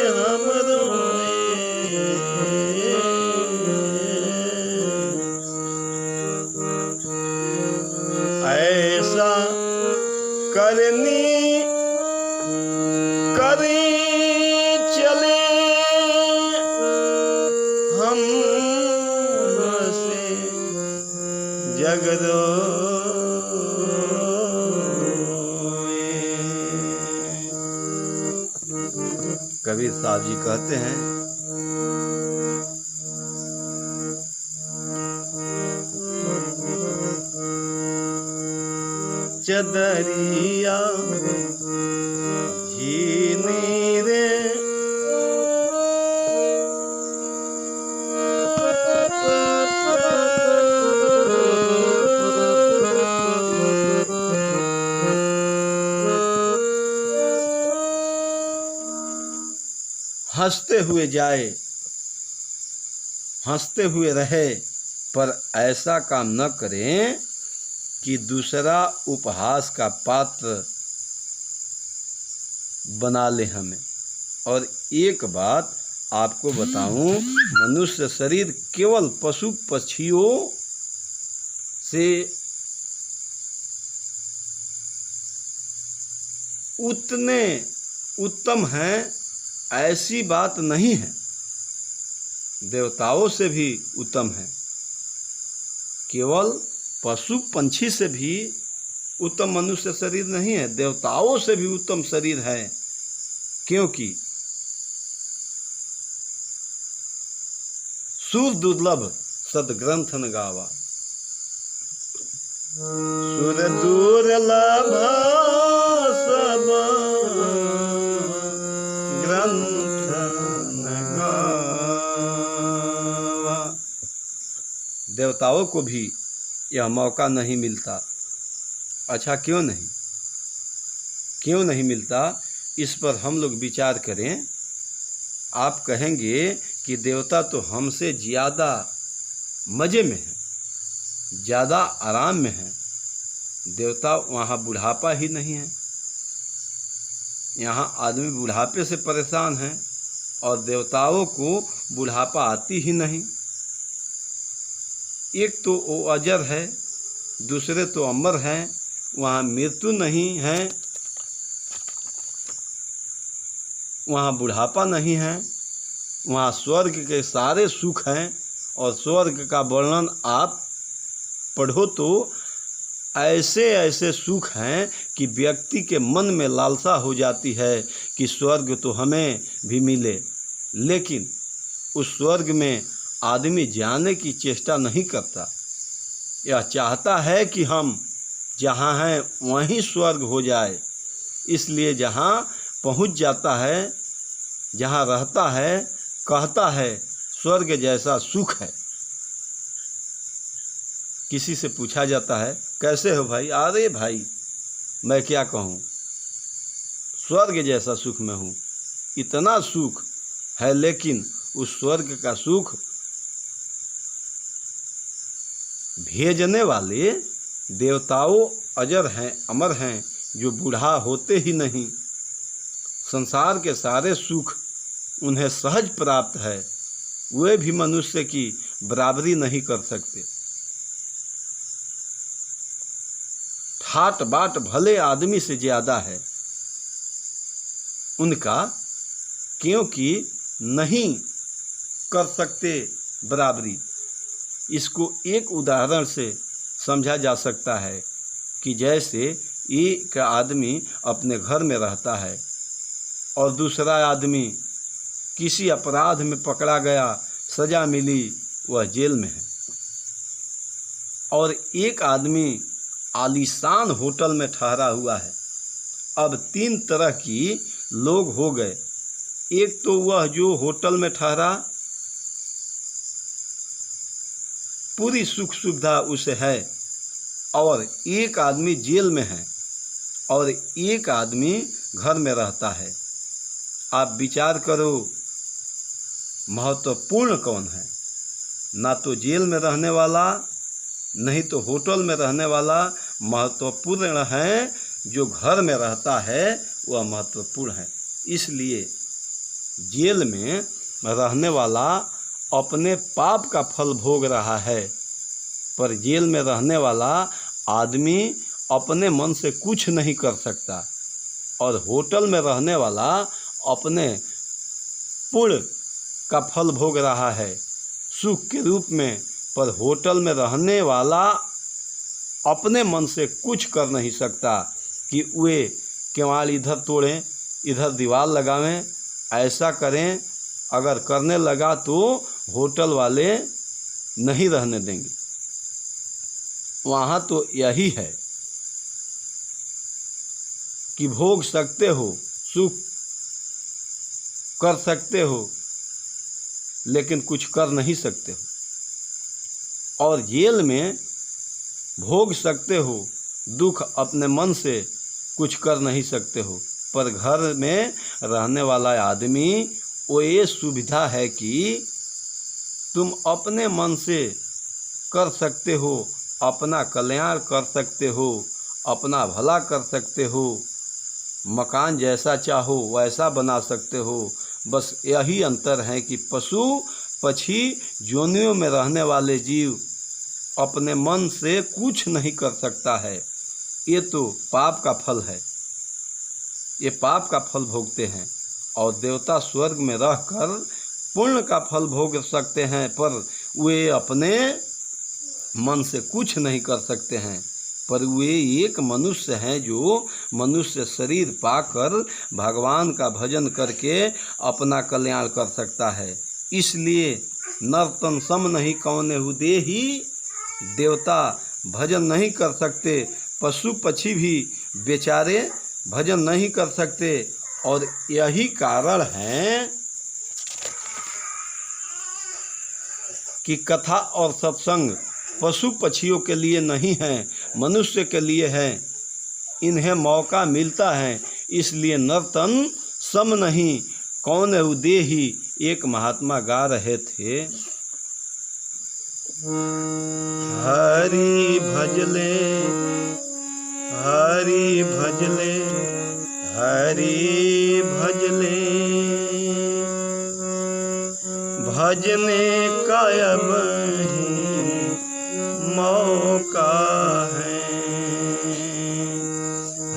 हम रोए, ऐसा करनी करी चले हम से जग रोए। कबीर साहब जी कहते हैं, चदरिया झीनी रे हंसते हुए जाए, हंसते हुए रहे, पर ऐसा काम न करें कि दूसरा उपहास का पात्र बना ले हमें। और एक बात आपको बताऊं, मनुष्य शरीर केवल पशु पक्षियों से उतने उत्तम हैं ऐसी बात नहीं है, देवताओं से भी उत्तम है। केवल पशु पंछी से भी उत्तम मनुष्य शरीर नहीं है, देवताओं से भी उत्तम शरीर है। क्योंकि सुर दुर्लभ सदग्रंथ न गावा, सुर दुर्लभ सब ग्रंथ न गावा। देवताओं को भी यह मौका नहीं मिलता। अच्छा, क्यों नहीं मिलता, इस पर हम लोग विचार करें। आप कहेंगे कि देवता तो हमसे ज़्यादा मज़े में है, ज़्यादा आराम में है। देवता वहाँ बुढ़ापा ही नहीं है, यहाँ आदमी बुढ़ापे से परेशान है, और देवताओं को बुढ़ापा आती ही नहीं। एक तो वो अजर है, दूसरे तो अमर हैं, वहाँ मृत्यु नहीं है, वहाँ बुढ़ापा नहीं है, वहाँ स्वर्ग के सारे सुख हैं। और स्वर्ग का वर्णन आप पढ़ो तो ऐसे ऐसे सुख हैं कि व्यक्ति के मन में लालसा हो जाती है कि स्वर्ग तो हमें भी मिले, लेकिन उस स्वर्ग में आदमी जाने की चेष्टा नहीं करता। यह चाहता है कि हम जहाँ हैं वहीं स्वर्ग हो जाए, इसलिए जहाँ पहुँच जाता है, जहाँ रहता है, कहता है स्वर्ग जैसा सुख है। किसी से पूछा जाता है, कैसे हो भाई? अरे भाई मैं क्या कहूँ, स्वर्ग जैसा सुख में हूँ। इतना सुख है, लेकिन उस स्वर्ग का सुख भेजने वाले देवताओं अजर हैं, अमर हैं, जो बूढ़ा होते ही नहीं। संसार के सारे सुख उन्हें सहज प्राप्त है, वे भी मनुष्य की बराबरी नहीं कर सकते। ठाट बाट भले आदमी से ज़्यादा है उनका, क्योंकि नहीं कर सकते बराबरी। इसको एक उदाहरण से समझा जा सकता है कि जैसे एक आदमी अपने घर में रहता है और दूसरा आदमी किसी अपराध में पकड़ा गया, सज़ा मिली, वह जेल में है। और एक आदमी आलीशान होटल में ठहरा हुआ है। अब 3 तरह की लोग हो गए। एक तो वह जो होटल में ठहरा, पूरी सुख सुविधा उसे है, और एक आदमी जेल में है, और एक आदमी घर में रहता है। आप विचार करो महत्वपूर्ण कौन है? ना तो जेल में रहने वाला, नहीं तो होटल में रहने वाला। महत्वपूर्ण है जो घर में रहता है, वह महत्वपूर्ण है। इसलिए जेल में रहने वाला अपने पाप का फल भोग रहा है, पर जेल में रहने वाला आदमी अपने मन से कुछ नहीं कर सकता, और होटल में रहने वाला अपने पुण्य का फल भोग रहा है सुख के रूप में। पर होटल में रहने वाला अपने मन से कुछ कर नहीं सकता कि वे केवाड़ इधर तोड़ें, इधर दीवार लगावें, ऐसा करें। अगर करने लगा तो होटल वाले नहीं रहने देंगे। वहाँ तो यही है कि भोग सकते हो, सुख कर सकते हो, लेकिन कुछ कर नहीं सकते हो। और जेल में भोग सकते हो दुख, अपने मन से कुछ कर नहीं सकते हो। पर घर में रहने वाला आदमी वो ये सुविधा है कि तुम अपने मन से कर सकते हो, अपना कल्याण कर सकते हो, अपना भला कर सकते हो, मकान जैसा चाहो वैसा बना सकते हो। बस यही अंतर है कि पशु पक्षी जोनियों में रहने वाले जीव अपने मन से कुछ नहीं कर सकता है। ये तो पाप का फल है, ये पाप का फल भोगते हैं। और देवता स्वर्ग में रहकर पुण्य का फल भोग सकते हैं, पर वे अपने मन से कुछ नहीं कर सकते हैं। पर वे एक मनुष्य हैं जो मनुष्य शरीर पाकर भगवान का भजन करके अपना कल्याण कर सकता है। इसलिए नर्तन सम नहीं कौने हुदेहि, देवता भजन नहीं कर सकते, पशु पक्षी भी बेचारे भजन नहीं कर सकते। और यही कारण है कि कथा और सत्संग पशु पक्षियों के लिए नहीं है, मनुष्य के लिए है। इन्हें मौका मिलता है, इसलिए नर्तन सम नहीं कौन उदेहि एक महात्मा गा रहे थे। हरि भजले, हरि भजले, हरि भजले, भजने का अब मौका है।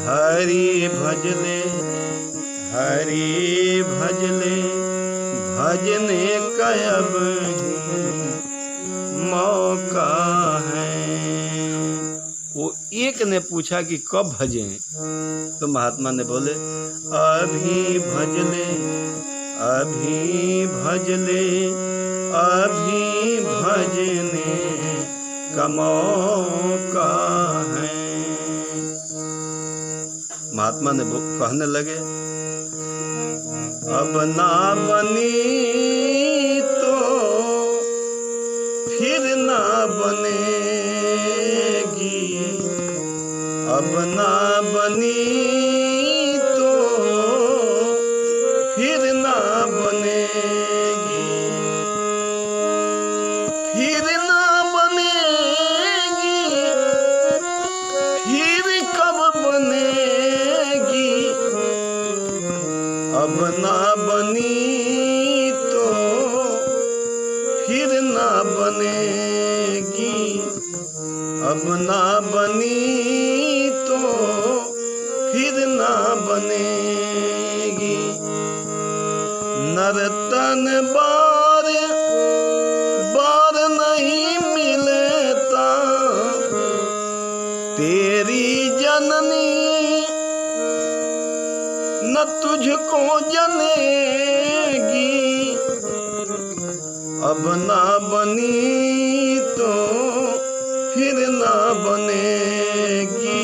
हरि भजले, हरि भजले, भजने का अब मौका है। वो एक ने पूछा कि कब भजें, तो महात्मा ने बोले अभी भजले, अभी भजले, अभी भजने का मौका है। महात्मा ने कहने लगे अब ना बनी तो फिर ना बनेगी, अब ना बनी तो फिर ना बनेगी, फिर ना बनेगी, फिर कब बनेगी, अब ना बनी तो फिर ना बनेगी, अब ना बनी तो फिर ना बनेगी। नर्तन बार बार नहीं मिलता, तेरी जननी न तुझको जनेगी, अब ना बनी तो फिर ना बनेगी।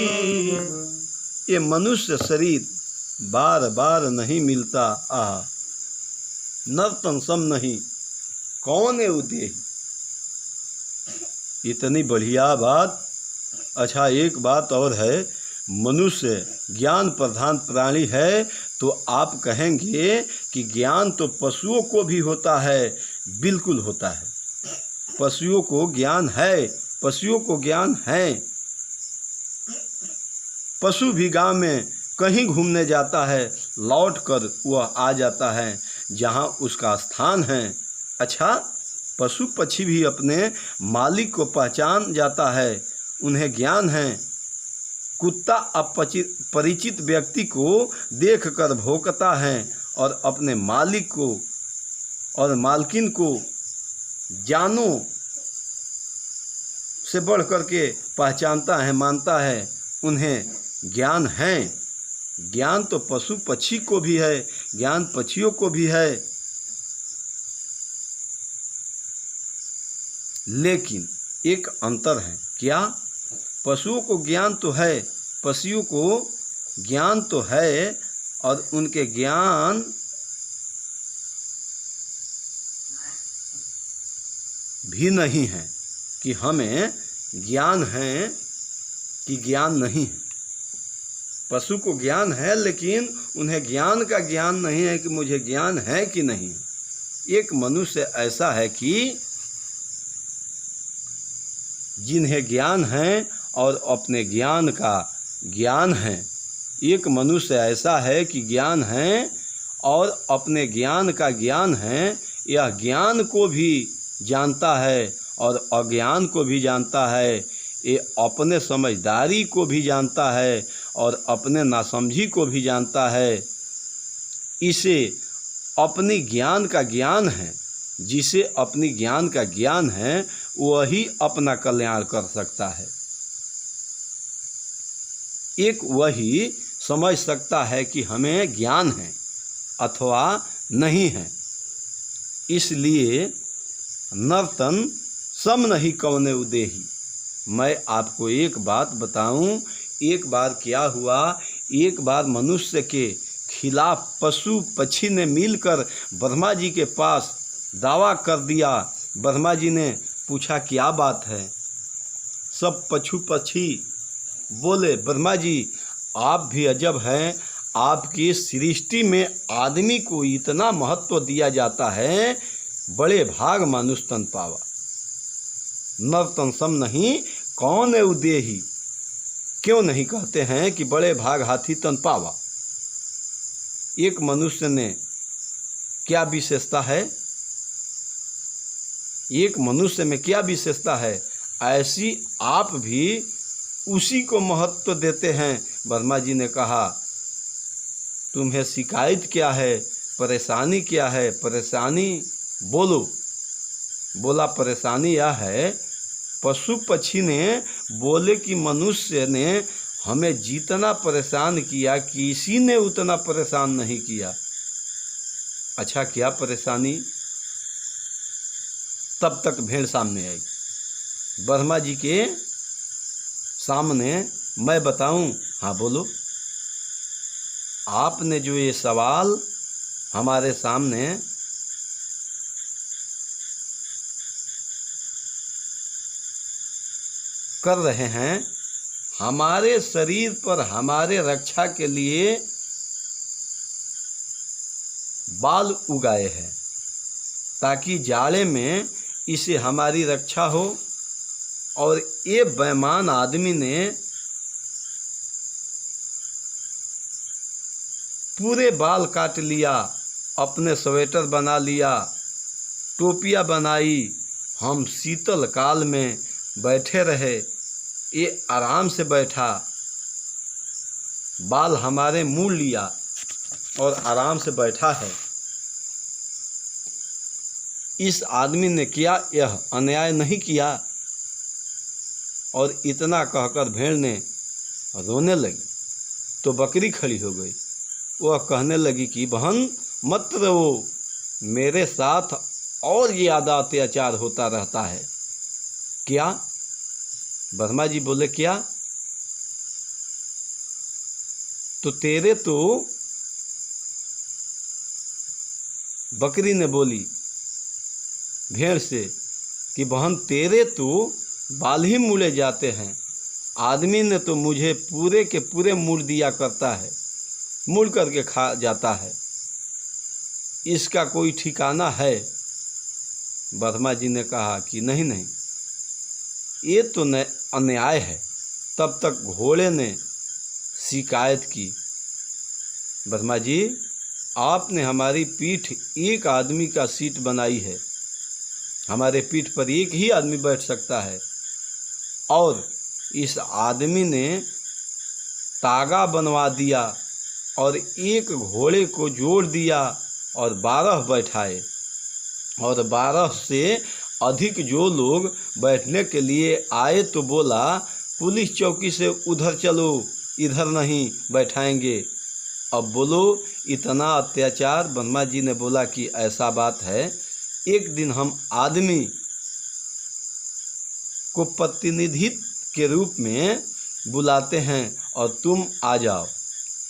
ये मनुष्य शरीर बार बार नहीं मिलता। आह, नर्तन सम नहीं कौन है उदेही। इतनी बढ़िया बात। अच्छा, एक बात और है, मनुष्य ज्ञान प्रधान प्राणी है, तो आप कहेंगे कि ज्ञान तो पशुओं को भी होता है। बिल्कुल होता है, पशुओं को ज्ञान है, पशुओं को ज्ञान है। पशु भी गांव में कहीं घूमने जाता है, लौट कर वह आ जाता है जहां उसका स्थान है। अच्छा, पशु पक्षी भी अपने मालिक को पहचान जाता है, उन्हें ज्ञान है। कुत्ता अपरिचित व्यक्ति को देखकर भौंकता है और अपने मालिक को और मालकिन को जानों से बढ़ कर के पहचानता है, मानता है। उन्हें ज्ञान है। ज्ञान तो पशु पक्षी को भी है, ज्ञान पक्षियों को भी है। लेकिन एक अंतर है। क्या? पशुओं को ज्ञान तो है, पशुओं को ज्ञान तो है, और उनके ज्ञान भी नहीं है कि हमें ज्ञान है कि ज्ञान नहीं है। पशु को ज्ञान है, लेकिन उन्हें ज्ञान का ज्ञान नहीं है कि मुझे ज्ञान है कि नहीं। एक मनुष्य ऐसा है कि जिन्हें ज्ञान है और अपने ज्ञान का ज्ञान है। एक मनुष्य ऐसा है कि ज्ञान है और अपने ज्ञान का ज्ञान है। यह ज्ञान को भी जानता है और अज्ञान को भी जानता है। ये अपने समझदारी को भी जानता है और अपने नासमझी को भी जानता है। इसे अपनी ज्ञान का ज्ञान है। जिसे अपनी ज्ञान का ज्ञान है वही अपना कल्याण कर सकता है। एक वही समझ सकता है कि हमें ज्ञान है अथवा नहीं है। इसलिए नर्तन सम नहीं कौने उदेही। मैं आपको एक बात बताऊं। एक बार क्या हुआ, एक बार मनुष्य के खिलाफ पशु पक्षी ने मिलकर ब्रह्मा जी के पास दावा कर दिया। ब्रह्मा जी ने पूछा क्या बात है। सब पशु पक्षी बोले, ब्रह्मा जी आप भी अजब हैं। आपकी सृष्टि में आदमी को इतना महत्व दिया जाता है, बड़े भाग मानुष तन पावा। नर्तन सम नहीं कौन है उदेही। क्यों नहीं कहते हैं कि बड़े भाग हाथी तन पावा। एक मनुष्य ने क्या विशेषता है, एक मनुष्य में क्या विशेषता है, ऐसी आप भी उसी को महत्व देते हैं। ब्रह्मा जी ने कहा तुम्हें शिकायत क्या है, परेशानी क्या है, परेशानी बोलो। बोला परेशानी यह है, पशु पक्षी ने बोले कि मनुष्य ने हमें जितना परेशान किया किसी ने उतना परेशान नहीं किया। अच्छा क्या परेशानी? तब तक भेड़ सामने आई। ब्रह्मा जी के सामने मैं बताऊं? हाँ बोलो। आपने जो ये सवाल हमारे सामने कर रहे हैं, हमारे शरीर पर हमारे रक्षा के लिए बाल उगाए हैं ताकि जाड़े में इसे हमारी रक्षा हो। और ये बेईमान आदमी ने पूरे बाल काट लिया, अपने स्वेटर बना लिया, टोपियाँ बनाई। हम शीतल काल में बैठे रहे, ये आराम से बैठा, बाल हमारे मुड़ लिया और आराम से बैठा है। इस आदमी ने क्या यह अन्याय नहीं किया? और इतना कहकर भेड़ ने रोने लगी तो बकरी खड़ी हो गई। वह कहने लगी कि बहन मत रो, मेरे साथ और ज़्यादा अत्याचार होता रहता है। क्या? ब्रह्मा जी बोले क्या? तो तेरे तो बकरी ने बोली भेड़ से कि बहन तेरे तो बाल ही मुड़े जाते हैं, आदमी ने तो मुझे पूरे के पूरे मुड़ दिया करता है, मुड़ करके खा जाता है, इसका कोई ठिकाना है? ब्रह्मा जी ने कहा कि नहीं नहीं, ये तो अन्याय है। तब तक घोड़े ने शिकायत की, ब्रह्मा जी आपने हमारी पीठ एक आदमी का सीट बनाई है, हमारे पीठ पर एक ही आदमी बैठ सकता है, और इस आदमी ने तागा बनवा दिया और एक घोड़े को जोड़ दिया और 12 बैठाए, और 12 से अधिक जो लोग बैठने के लिए आए तो बोला पुलिस चौकी से उधर चलो, इधर नहीं बैठाएंगे। अब बोलो इतना अत्याचार। ब्रह्मा जी ने बोला कि ऐसा बात है, एक दिन हम आदमी को प्रतिनिधि के रूप में बुलाते हैं और तुम आ जाओ।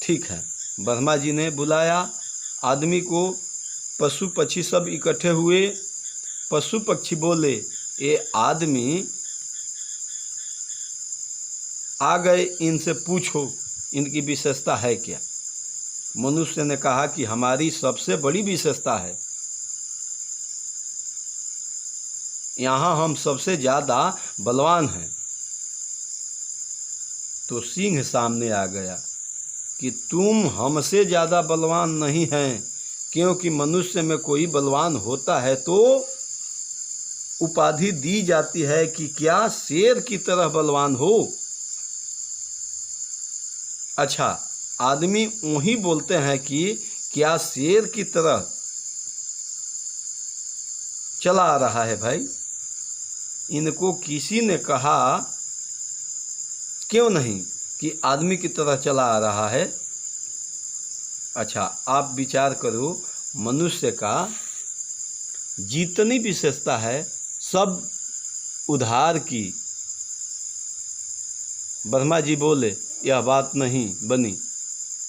ठीक है, ब्रह्मा जी ने बुलाया आदमी को, पशु पक्षी सब इकट्ठे हुए। पशु पक्षी बोले ये आदमी आ गए, इनसे पूछो इनकी विशेषता है क्या? मनुष्य ने कहा कि हमारी सबसे बड़ी विशेषता है, यहाँ हम सबसे ज़्यादा बलवान हैं। तो सिंह सामने आ गया कि तुम हमसे ज़्यादा बलवान नहीं हैं, क्योंकि मनुष्य में कोई बलवान होता है तो उपाधि दी जाती है कि क्या शेर की तरह बलवान हो। अच्छा, आदमी वही बोलते हैं कि क्या शेर की तरह चला आ रहा है। भाई इनको किसी ने कहा क्यों नहीं कि आदमी की तरह चला आ रहा है। अच्छा, आप विचार करो, मनुष्य का जितनी विशेषता है सब उधार की। ब्रह्मा जी बोले यह बात नहीं बनी।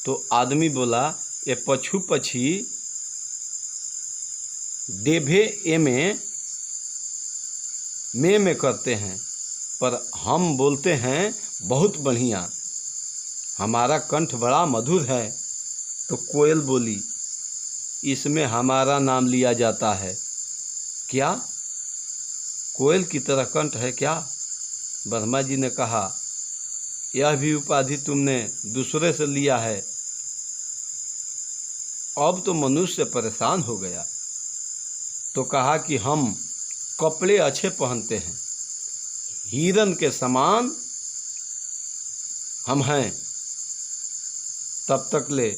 तो आदमी बोला ये पशु पक्षी डेभे में करते हैं, पर हम बोलते हैं बहुत बढ़िया, हमारा कंठ बड़ा मधुर है। तो कोयल बोली इसमें हमारा नाम लिया जाता है क्या? कोयल की तरह कंठ है क्या? ब्रह्मा जी ने कहा यह भी उपाधि तुमने दूसरे से लिया है। अब तो मनुष्य परेशान हो गया, तो कहा कि हम कपड़े अच्छे पहनते हैं, हिरन के समान हम हैं। तब तक ले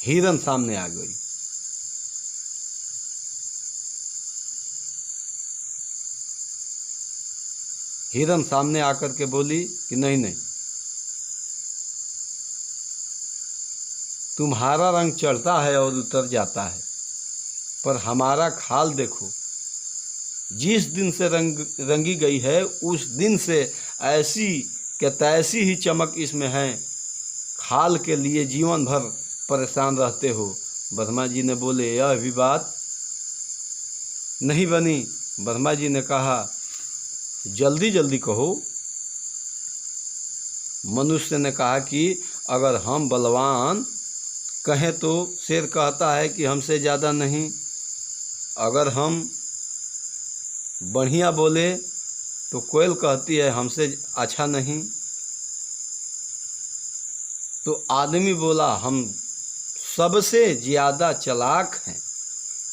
हिरन सामने आ गई। हिरन सामने आकर के बोली कि नहीं नहीं, तुम्हारा रंग चढ़ता है और उतर जाता है, पर हमारा खाल देखो, जिस दिन से रंगी गई है उस दिन से ऐसी के तैसी ही चमक इसमें है, खाल के लिए जीवन भर परेशान रहते हो। ब्रह्मा जी ने बोले यह भी बात नहीं बनी। ब्रह्मा जी ने कहा जल्दी जल्दी कहो। मनुष्य ने कहा कि अगर हम बलवान कहें तो शेर कहता है कि हमसे ज़्यादा नहीं, अगर हम बढ़िया बोले तो कोयल कहती है हमसे अच्छा नहीं। तो आदमी बोला हम सबसे ज़्यादा चालाक हैं,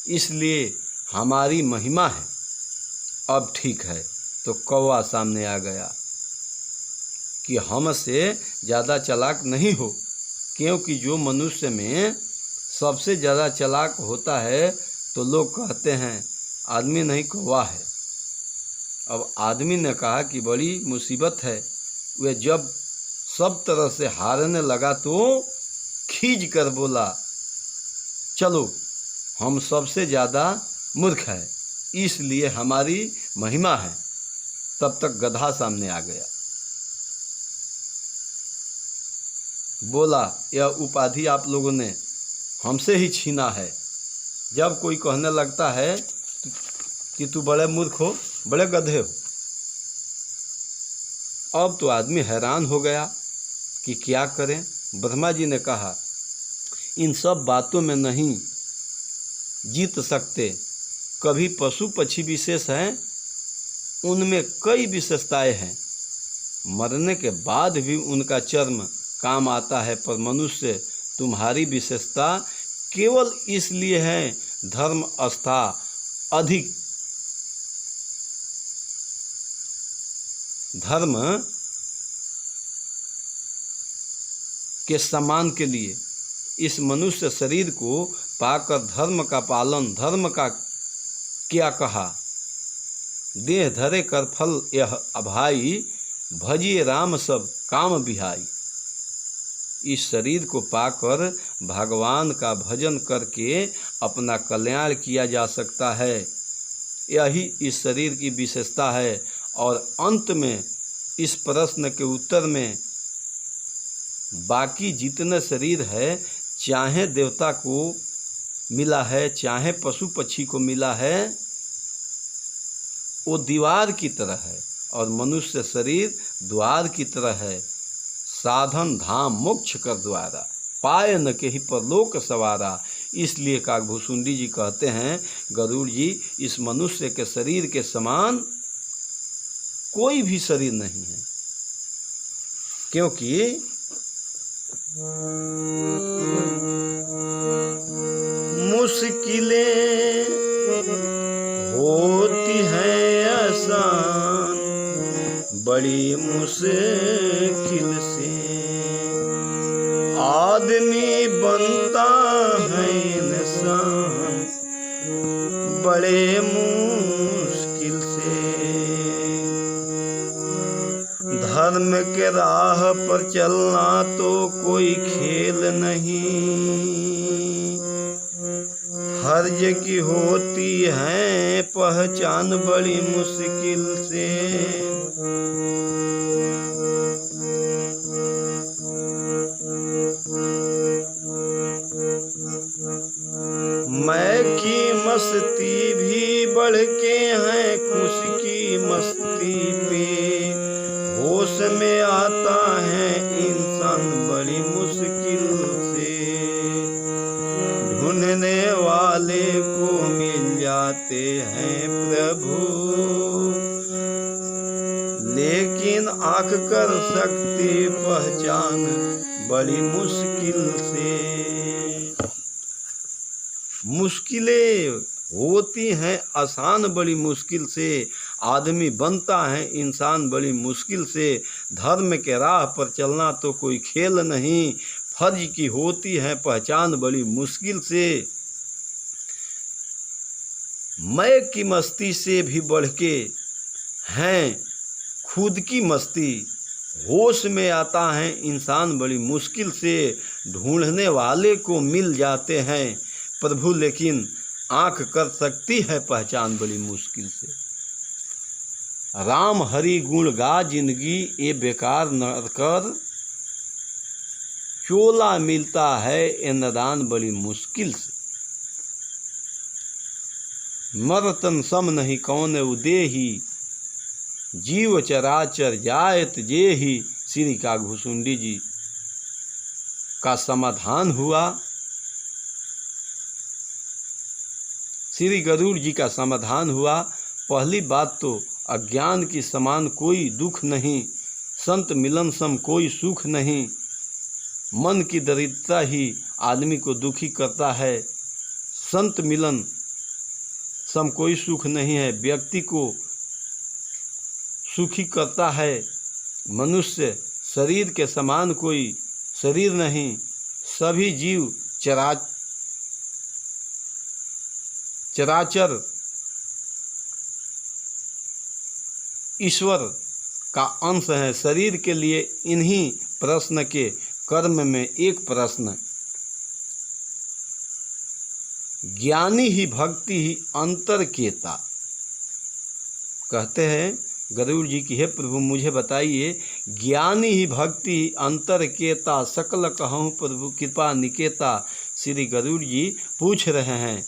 इसलिए हमारी महिमा है। अब ठीक है। तो कौवा सामने आ गया कि हमसे ज़्यादा चालाक नहीं हो, क्योंकि जो मनुष्य में सबसे ज़्यादा चालाक होता है तो लोग कहते हैं आदमी नहीं कौवा है। अब आदमी ने कहा कि बड़ी मुसीबत है। वह जब सब तरह से हारने लगा तो खींच कर बोला चलो हम सबसे ज़्यादा मूर्ख है, इसलिए हमारी महिमा है। तब तक गधा सामने आ गया, बोला, यह उपाधि आप लोगों ने हमसे ही छीना है। जब कोई कहने लगता है कि तू बड़े मूर्ख हो, बड़े गधे हो, अब तो आदमी हैरान हो गया कि क्या करें। ब्रह्मा जी ने कहा, इन सब बातों में नहीं जीत सकते। कभी पशु पक्षी विशेष हैं, उनमें कई विशेषताएं हैं, मरने के बाद भी उनका चर्म काम आता है, पर मनुष्य तुम्हारी विशेषता केवल इसलिए है धर्म आस्था अधिक, धर्म के सम्मान के लिए। इस मनुष्य शरीर को पाकर धर्म का पालन, धर्म का क्या कहा, देह धरे कर फल यह अभाई, भजिए राम सब काम बिहाई। इस शरीर को पाकर भगवान का भजन करके अपना कल्याण किया जा सकता है, यही इस शरीर की विशेषता है। और अंत में इस प्रश्न के उत्तर में बाकी जितने शरीर है, चाहे देवता को मिला है, चाहे पशु पक्षी को मिला है, वो दीवार की तरह है, और मनुष्य शरीर द्वार की तरह है। साधन धाम मोक्ष कर द्वारा, पाए न के ही परलोक सवारा। इसलिए काकभूषुंडी जी कहते हैं, गरुड़ जी, इस मनुष्य के शरीर के समान कोई भी शरीर नहीं है, क्योंकि मुश्किलें होती हैं आसान, बड़ी मुश्किल से आदमी बनता है इंसान, बड़े मुश्किल से। धर्म के राह पर चलना तो कोई खेल नहीं, फर्ज की होती है पहचान बड़ी मुश्किल से। मैं की मस्ती भी बढ़ के है खुश की मस्ती पे, होश में आता है इंसान बड़ी मुश्किल से। ढूंढने वाले को मिल जाते हैं प्रभु, लेकिन आँख कर सकते पहचान बड़ी मुश्किल से। मुश्किलें होती हैं आसान बड़ी मुश्किल से, आदमी बनता है इंसान बड़ी मुश्किल से। धर्म के राह पर चलना तो कोई खेल नहीं, फर्ज की होती है पहचान बड़ी मुश्किल से। मैं की मस्ती से भी बढ़ के हैं खुद की मस्ती, होश में आता है इंसान बड़ी मुश्किल से। ढूंढने वाले को मिल जाते हैं प्रभु, लेकिन आँख कर सकती है पहचान बड़ी मुश्किल से। राम हरि गुण गा जिंदगी ये बेकार न कर, चोला मिलता है ये नदान बड़ी मुश्किल से। मरतन सम नहीं कौन उदेही, जीव चराचर जायत जे ही। श्री काकभूषुंडी जी का समाधान हुआ, श्री गरुड़ जी का समाधान हुआ। पहली बात तो अज्ञान की समान कोई दुख नहीं, संत मिलन सम कोई सुख नहीं। मन की दरिद्रता ही आदमी को दुखी करता है, संत मिलन सम कोई सुख नहीं है, व्यक्ति को सुखी करता है। मनुष्य शरीर के समान कोई शरीर नहीं, सभी जीव चराचर ईश्वर का अंश है। शरीर के लिए इन्हीं प्रश्न के कर्म में एक प्रश्न, ज्ञानी ही भक्ति ही अंतर केता। कहते हैं गरुड़ जी की, हे प्रभु मुझे बताइए, ज्ञानी ही भक्ति ही अंतर केता, सकल कहूँ प्रभु कृपा निकेता। श्री गरुड़ जी पूछ रहे हैं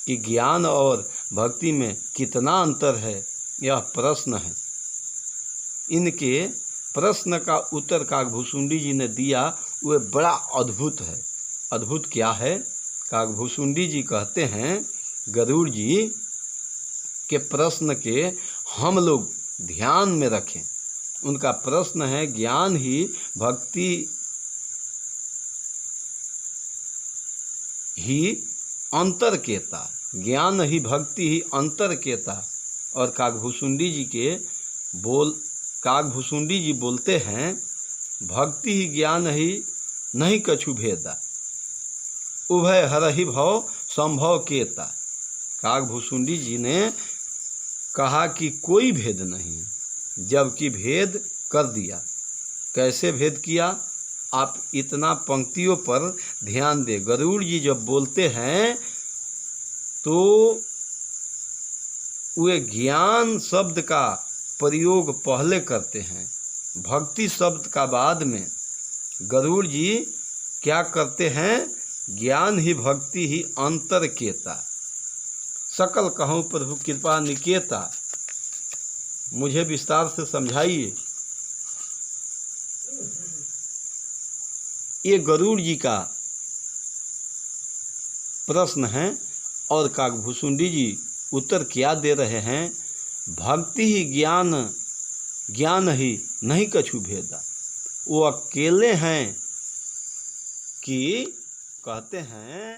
कि ज्ञान और भक्ति में कितना अंतर है, यह प्रश्न है। इनके प्रश्न का उत्तर काकभूसुंडी जी ने दिया, वह बड़ा अद्भुत है। अद्भुत क्या है? काकभूसुंडी जी कहते हैं गरुड़ जी के प्रश्न के हम लोग ध्यान में रखें। उनका प्रश्न है, ज्ञान ही भक्ति ही अंतर केता, ज्ञान ही भक्ति ही अंतर केता। और काकभूसुंडी जी बोलते हैं, भक्ति ही ज्ञान ही नहीं कछु भेदा, उभय हरहि भव संभव केता। काकभूसुंडी जी ने कहा कि कोई भेद नहीं, जबकि भेद कर दिया। कैसे भेद किया? आप इतना पंक्तियों पर ध्यान दें। गरुड़ जी जब बोलते हैं तो वे ज्ञान शब्द का प्रयोग पहले करते हैं, भक्ति शब्द का बाद में। गरुड़ जी क्या करते हैं? ज्ञान ही भक्ति ही अंतर केता, सकल कहूँ प्रभु कृपा निकेता। मुझे विस्तार से समझाइए। ये गरुड़ जी का प्रश्न है और काकभूसुंडी जी उत्तर क्या दे रहे हैं? भक्ति ही ज्ञान, ज्ञान ही नहीं कछु भेदा। वो अकेले हैं कि कहते हैं